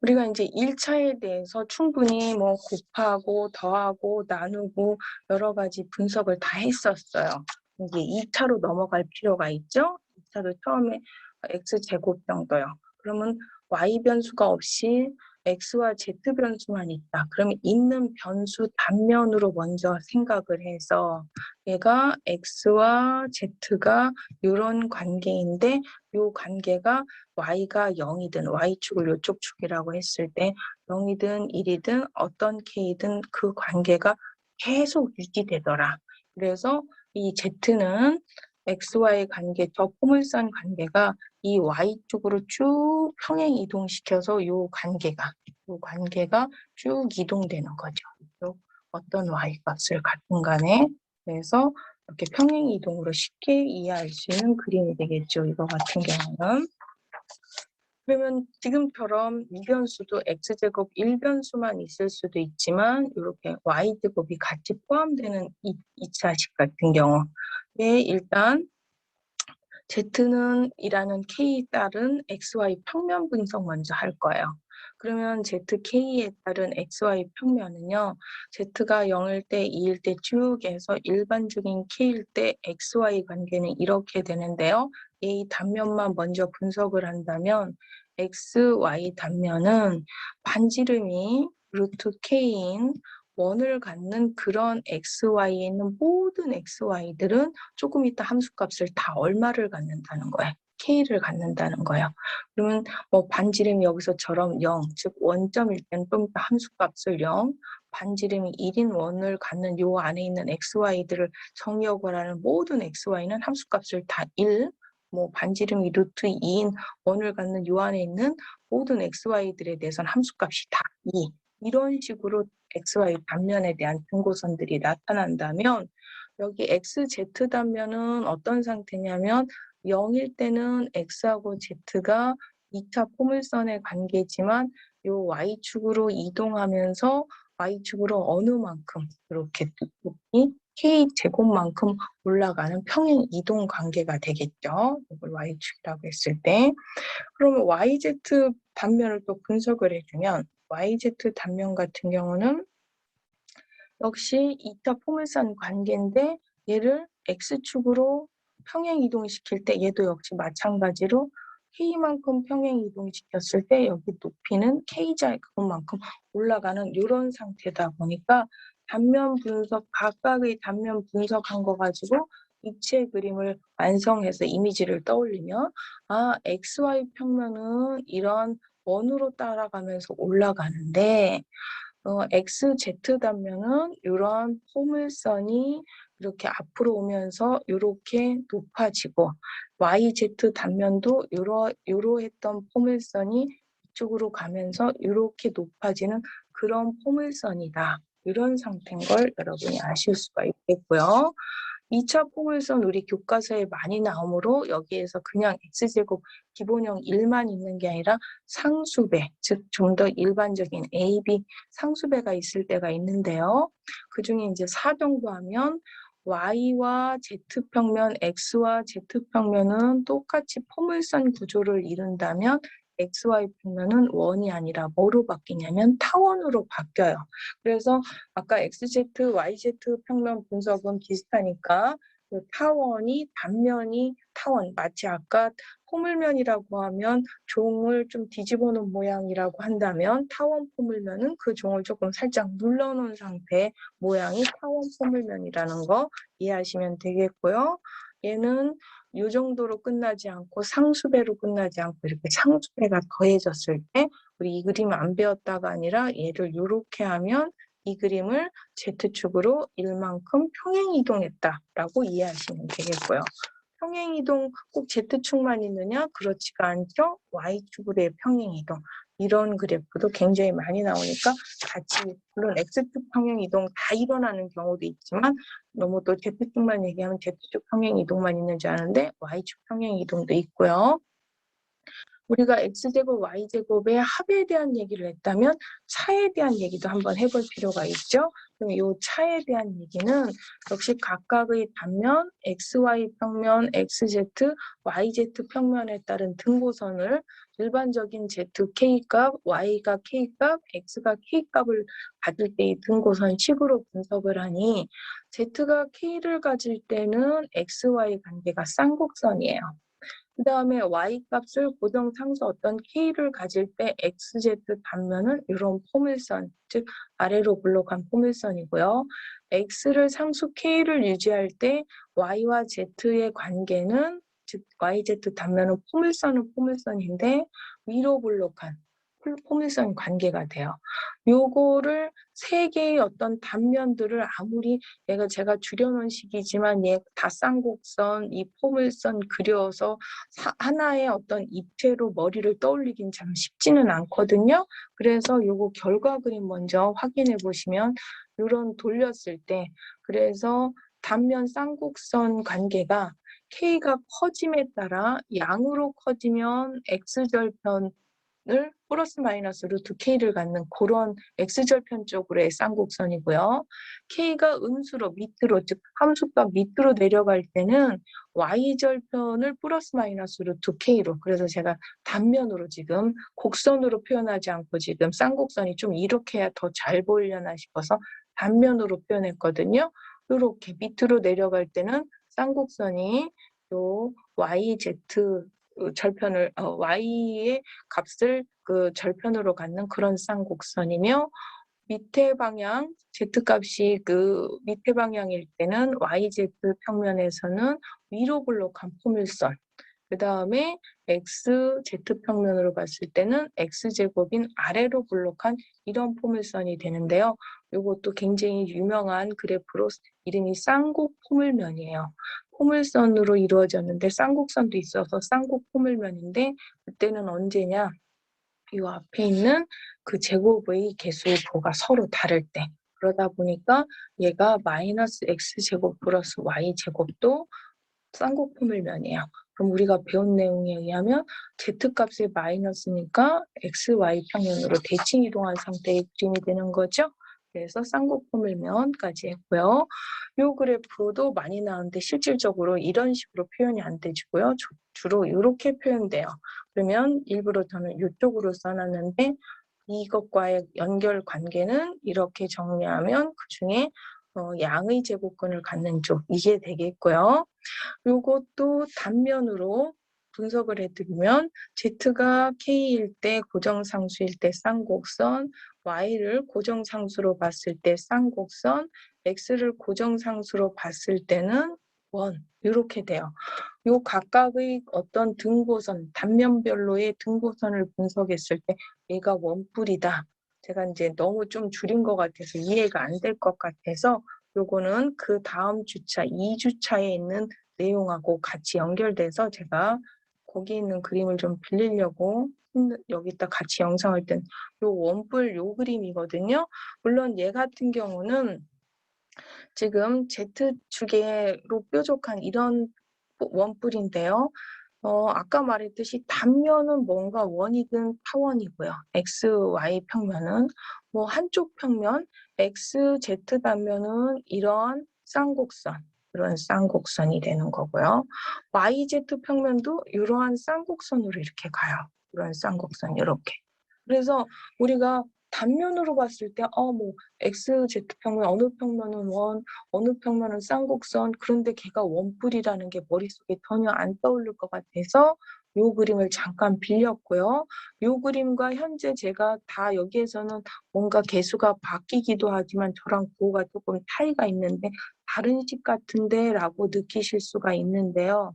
Speaker 1: 우리가 이제 1차에 대해서 충분히 뭐 곱하고 더하고 나누고 여러 가지 분석을 다 했었어요. 이제 2차로 넘어갈 필요가 있죠. 2차도 처음에 x제곱 정도요. 그러면 y 변수가 없이 x와 z 변수만 있다. 그러면 있는 변수 단면으로 먼저 생각을 해서 얘가 x와 z가 이런 관계인데 이 관계가 y가 0이든 y축을 이쪽 축이라고 했을 때 0이든 1이든 어떤 k든 그 관계가 계속 유지되더라. 그래서 이 z는 x와의 관계, 저 포물선 관계가 이 y축으로 쭉 평행 이동시켜서 이 관계가 쭉 이동되는 거죠. 어떤 y값을 갖든 간에. 그래서 이렇게 평행 이동으로 쉽게 이해할 수 있는 그림이 되겠죠. 이거 같은 경우는. 그러면 지금처럼 이변수도 x제곱 1변수만 있을 수도 있지만 이렇게 y제곱이 같이 포함되는 2차식 같은 경우에 일단 Z는 이라는 K에 따른 XY 평면 분석 먼저 할 거예요. 그러면 ZK에 따른 XY 평면은요. Z가 0일 때, 2일 때 쭉 해서 일반적인 K일 때 XY 관계는 이렇게 되는데요. 이 단면만 먼저 분석을 한다면 XY 단면은 반지름이 루트 K인 원을 갖는 그런 XY에 있는 모든 XY들은 조금 이따 함수값을 다 얼마를 갖는다는 거예요. K를 갖는다는 거예요. 그러면 뭐 반지름이 여기서처럼 0, 즉 원점일 때는 좀 이따 함수값을 0, 반지름이 1인 원을 갖는 요 안에 있는 XY들을 정의역을 하는 모든 XY는 함수값을 다 1, 뭐 반지름이 루트 2인 원을 갖는 요 안에 있는 모든 XY들에 대해서는 함수값이 다 2. 이런 식으로 XY 단면에 대한 등고선들이 나타난다면 여기 XZ 단면은 어떤 상태냐면 0일 때는 X하고 Z가 2차 포물선의 관계지만 요 Y축으로 이동하면서 Y축으로 어느 만큼 이렇게 높이 K제곱만큼 올라가는 평행 이동 관계가 되겠죠. 이걸 Y축이라고 했을 때. 그러면 YZ 단면을 또 분석을 해주면 YZ 단면 같은 경우는 역시 2차 포물선 관계인데 얘를 X축으로 평행 이동시킬 때 얘도 역시 마찬가지로 K만큼 평행 이동시켰을 때 여기 높이는 K제곱만큼 올라가는 이런 상태다 보니까 단면 분석, 각각의 단면 분석한 거 가지고 입체 그림을 완성해서 이미지를 떠올리면 XY 평면은 이런 원으로 따라가면서 올라가는데 XZ 단면은 이런 포물선이 이렇게 앞으로 오면서 이렇게 높아지고 YZ 단면도 이러했던 포물선이 이쪽으로 가면서 이렇게 높아지는 그런 포물선이다. 이런 상태인 걸 여러분이 아실 수가 있겠고요. 2차 포물선 우리 교과서에 많이 나오므로 여기에서 그냥 X제곱 기본형 1만 있는 게 아니라 상수배, 즉 좀 더 일반적인 A, B 상수배가 있을 때가 있는데요. 그중에 이제 4 정도 하면 Y와 Z평면, X와 Z평면은 똑같이 포물선 구조를 이룬다면 XY 평면은 원이 아니라 뭐로 바뀌냐면 타원으로 바뀌어요. 그래서 아까 XZ, YZ 평면 분석은 비슷하니까 그 타원이 단면이 타원, 마치 아까 포물면이라고 하면 종을 좀 뒤집어 놓은 모양이라고 한다면 타원 포물면은 그 종을 조금 살짝 눌러놓은 상태의 모양이 타원 포물면이라는 거 이해하시면 되겠고요. 얘는 이 정도로 끝나지 않고 상수배로 끝나지 않고 이렇게 상수배가 더해졌을 때 우리 이 그림 안 배웠다가 아니라 얘를 이렇게 하면 이 그림을 Z축으로 1만큼 평행 이동했다라고 이해하시면 되겠고요. 평행 이동 꼭 Z축만 있느냐? 그렇지가 않죠. Y축으로의 평행 이동. 이런 그래프도 굉장히 많이 나오니까 같이 물론 X축 평행 이동 다 일어나는 경우도 있지만 너무 또 Z축만 얘기하면 Z축 평행 이동만 있는 줄 아는데 Y축 평행 이동도 있고요. 우리가 X제곱, Y제곱의 합에 대한 얘기를 했다면 차에 대한 얘기도 한번 해볼 필요가 있죠. 그럼 이 차에 대한 얘기는 역시 각각의 단면, XY 평면, XZ, YZ 평면에 따른 등고선을 일반적인 ZK 값, Y가 K값, X가 K값을 가질 때의 등고선식으로 분석을 하니 Z가 K를 가질 때는 XY 관계가 쌍곡선이에요. 그 다음에 Y값을 고정상수 어떤 K를 가질 때 XZ 단면은 이런 포물선, 즉 아래로 블록한 포물선이고요. X를 상수 K를 유지할 때 Y와 Z의 관계는 즉 YZ 단면은 포물선은 포물선인데 위로 블록한 포물선 관계가 돼요. 요거를 세 개의 어떤 단면들을 아무리 제가 줄여놓은 식이지만 얘 다 쌍곡선, 이 포물선 그려서 하나의 어떤 입체로 머리를 떠올리긴 참 쉽지는 않거든요. 그래서 요거 결과 그림 먼저 확인해 보시면 요런 돌렸을 때 그래서 단면 쌍곡선 관계가 K가 커짐에 따라 양으로 커지면 X절편을 플러스 마이너스 루트 K를 갖는 그런 X절편 쪽으로의 쌍곡선이고요. K가 음수로 밑으로 즉 함수값 밑으로 내려갈 때는 Y절편을 플러스 마이너스 루트 K로 그래서 제가 단면으로 지금 곡선으로 표현하지 않고 지금 쌍곡선이 좀 이렇게 해야 더 잘 보이려나 싶어서 단면으로 표현했거든요. 이렇게 밑으로 내려갈 때는 쌍곡선이 요 YZ 절편을 Y의 값을 그 절편으로 갖는 그런 쌍곡선이며 밑에 방향 Z값이 그 밑에 방향일 때는 YZ 평면에서는 위로 블록한 포물선 그 다음에 XZ 평면으로 봤을 때는 X제곱인 아래로 블록한 이런 포물선이 되는데요. 이것도 굉장히 유명한 그래프로 이름이 쌍곡 포물면이에요. 포물선으로 이루어졌는데 쌍곡선도 있어서 쌍곡 포물면인데 그때는 언제냐? 이 앞에 있는 그 제곱의 개수가 서로 다를 때 그러다 보니까 얘가 마이너스 X제곱 플러스 Y제곱도 쌍곡포물면이에요. 그럼 우리가 배운 내용에 의하면 Z값이 마이너스니까 XY 평면으로 대칭 이동한 상태의 그림이 되는 거죠. 그래서 쌍곡포물면까지 했고요. 이 그래프도 많이 나오는데 실질적으로 이런 식으로 표현이 안 되지고요. 주로 이렇게 표현돼요. 그러면 일부러 저는 이쪽으로 써놨는데 이것과의 연결 관계는 이렇게 정리하면 그중에 양의 제곱근을 갖는 쪽 이게 되겠고요. 요것도 단면으로 분석을 해드리면 Z가 K일 때 고정상수일 때 쌍곡선, Y를 고정상수로 봤을 때 쌍곡선, X를 고정상수로 봤을 때는 원 이렇게 돼요. 요 각각의 어떤 등고선, 단면별로의 등고선을 분석했을 때 얘가 원뿔이다. 제가 이제 너무 좀 줄인 것 같아서 이해가 안 될 것 같아서 요거는 그 다음 주차 2주차에 있는 내용하고 같이 연결돼서 제가 거기 있는 그림을 좀 빌리려고 여기다 같이 영상을 뜬 요 원뿔 요 그림이거든요. 물론 얘 같은 경우는 지금 Z축으로 뾰족한 이런 원뿔인데요. 아까 말했듯이 단면은 뭔가 원이든 타원이고요. X, Y 평면은 뭐 한쪽 평면 X, Z 단면은 이런 쌍곡선, 이런 쌍곡선이 되는 거고요. Y, Z 평면도 이러한 쌍곡선으로 이렇게 가요. 이런 쌍곡선 이렇게. 그래서 우리가 단면으로 봤을 때, 뭐 X, Z 평면 어느 평면은 원, 어느 평면은 쌍곡선 그런데 걔가 원뿔이라는 게 머릿속에 전혀 안 떠오를 것 같아서 요 그림을 잠깐 빌렸고요. 요 그림과 현재 제가 다 여기에서는 뭔가 개수가 바뀌기도 하지만 저랑 구호가 조금 차이가 있는데 다른 식 같은데 라고 느끼실 수가 있는데요.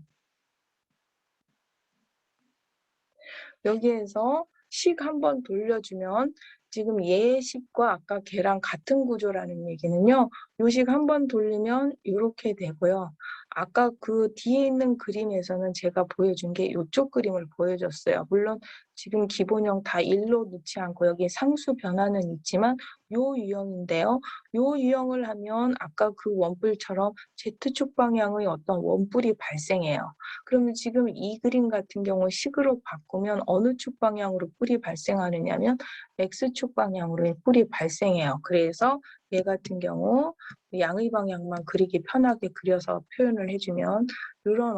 Speaker 1: 여기에서 식 한번 돌려주면 지금 얘 식과 아까 걔랑 같은 구조라는 얘기는요. 요 식 한번 돌리면 이렇게 되고요. 아까 그 뒤에 있는 그림에서는 제가 보여준 게 이쪽 그림을 보여줬어요. 물론 지금 기본형 다 1로 넣지 않고 여기 상수 변화는 있지만 요 유형인데요. 요 유형을 하면 아까 그 원뿔처럼 Z축 방향의 어떤 원뿔이 발생해요. 그러면 지금 이 그림 같은 경우 식으로 바꾸면 어느 축 방향으로 뿔이 발생하느냐면 X축 방향으로 뿔이 발생해요. 그래서 얘 같은 경우 양의 방향만 그리기 편하게 그려서 표현을 해주면 이런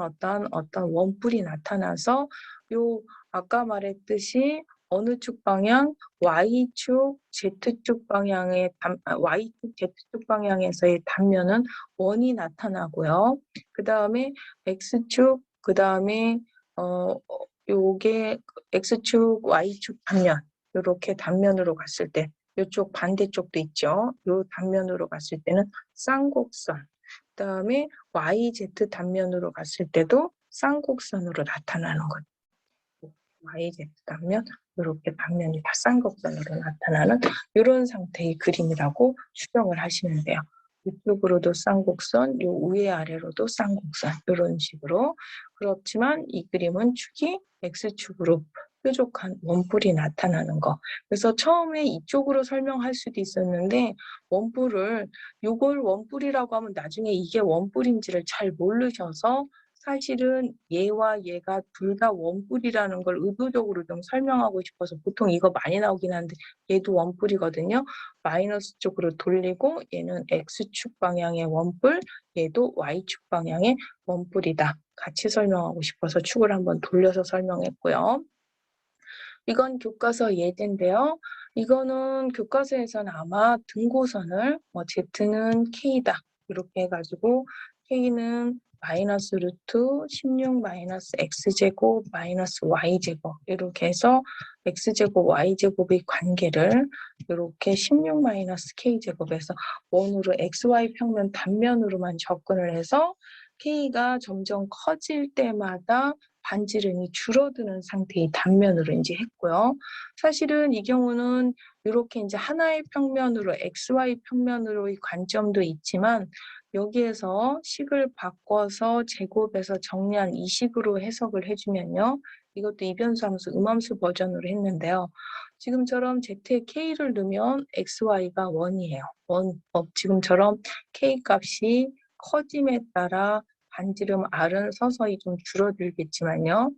Speaker 1: 어떤 원뿔이 나타나서 요 아까 말했듯이 어느 축 방향? Y축, Z축 방향의 Y축, Z축 방향에서의 단면은 1이 나타나고요. 그 다음에 X축, 그 다음에 요게 X축, Y축 단면, 요렇게 단면으로 갔을 때 요쪽 반대쪽도 있죠. 요 단면으로 갔을 때는 쌍곡선, 그 다음에 YZ 단면으로 갔을 때도 쌍곡선으로 나타나는 거죠. YZ 단면, 이렇게 단면이 다 쌍곡선으로 나타나는 이런 상태의 그림이라고 추정을 하시면 돼요. 이쪽으로도 쌍곡선, 요 위에 아래로도 쌍곡선, 이런 식으로. 그렇지만 이 그림은 축이 X축으로 뾰족한 원뿔이 나타나는 거. 그래서 처음에 이쪽으로 설명할 수도 있었는데 원뿔을, 요걸 원뿔이라고 하면 나중에 이게 원뿔인지를 잘 모르셔서 사실은 얘와 얘가 둘 다 원뿔이라는 걸 의도적으로 좀 설명하고 싶어서, 보통 이거 많이 나오긴 하는데 얘도 원뿔이거든요. 마이너스 쪽으로 돌리고 얘는 X축 방향의 원뿔, 얘도 Y축 방향의 원뿔이다. 같이 설명하고 싶어서 축을 한번 돌려서 설명했고요. 이건 교과서 예제인데요. 이거는 교과서에서는 아마 등고선을 Z는 K다 이렇게 해가지고 K는 마이너스 루트 16 마이너스 X제곱 마이너스 Y제곱 이렇게 해서 X제곱 Y제곱의 관계를 이렇게 16 마이너스 K제곱에서 원으로 XY 평면 단면으로만 접근을 해서 K가 점점 커질 때마다 반지름이 줄어드는 상태의 단면으로 이제 했고요. 사실은 이 경우는 이렇게 이제 하나의 평면으로 XY 평면으로의 관점도 있지만 여기에서 식을 바꿔서 제곱해서 정리한 이 식으로 해석을 해주면요. 이것도 이변수 함수, 음함수 버전으로 했는데요. 지금처럼 Z에 K를 넣으면 XY가 1이에요. 지금처럼 K 값이 커짐에 따라 반지름 R은 서서히 좀 줄어들겠지만요.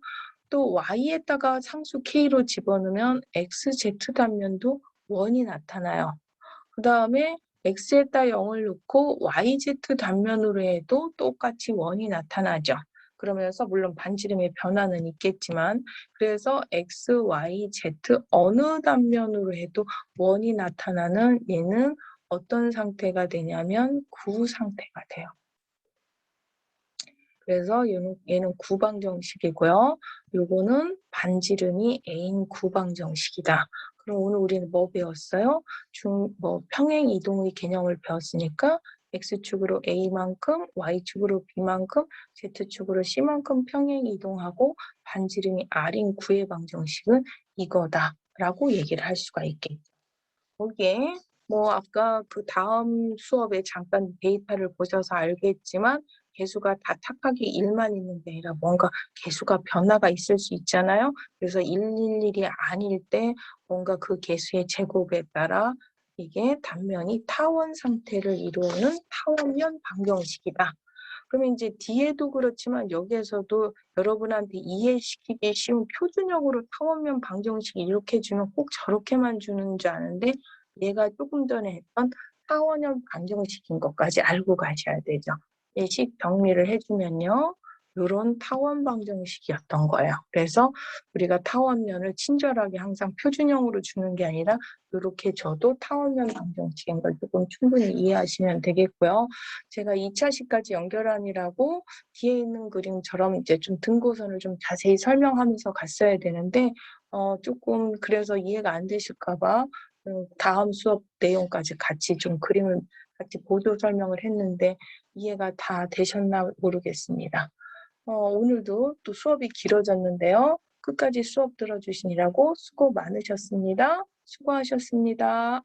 Speaker 1: 또 Y에다가 상수 K로 집어넣으면 XZ 단면도 1이 나타나요. 그 다음에 X에다 0을 넣고 YZ 단면으로 해도 똑같이 1이 나타나죠. 그러면서 물론 반지름의 변화는 있겠지만, 그래서 X, Y, Z 어느 단면으로 해도 1이 나타나는 얘는 어떤 상태가 되냐면 구 상태가 돼요. 그래서 얘는 구방정식이고요. 요거는 반지름이 A인 구방정식이다. 그럼 오늘 우리는 뭐 배웠어요? 평행 이동의 개념을 배웠으니까 X축으로 A만큼, Y축으로 B만큼, Z축으로 C만큼 평행 이동하고 반지름이 R인 구의 방정식은 이거다라고 얘기를 할 수가 있겠죠. 거기에 아까 그 다음 수업에 잠깐 데이터를 보셔서 알겠지만 개수가 다 탁하게 1만 있는 게 아니라 뭔가 개수가 변화가 있을 수 있잖아요. 그래서 111이 아닐 때 뭔가 그 개수의 제곱에 따라 이게 단면이 타원 상태를 이루는 타원면 방정식이다. 그러면 이제 뒤에도 그렇지만 여기에서도 여러분한테 이해시키기 쉬운 표준형으로 타원면 방정식 이렇게 주면 꼭 저렇게만 주는 줄 아는데 얘가 조금 전에 했던 타원형 방정식인 것까지 알고 가셔야 되죠. 예식 정리를 해주면요. 이런 타원 방정식이었던 거예요. 그래서 우리가 타원면을 친절하게 항상 표준형으로 주는 게 아니라 이렇게 줘도 타원면 방정식인 걸 조금 충분히 이해하시면 되겠고요. 제가 2차식까지 연결하느라고 뒤에 있는 그림처럼 이제 좀 등고선을 좀 자세히 설명하면서 갔어야 되는데 조금 그래서 이해가 안 되실까 봐 다음 수업 내용까지 같이 좀 그림을 같이 보조 설명을 했는데 이해가 다 되셨나 모르겠습니다. 오늘도 또 수업이 길어졌는데요. 끝까지 수업 들어주시느라고 수고 많으셨습니다. 수고하셨습니다.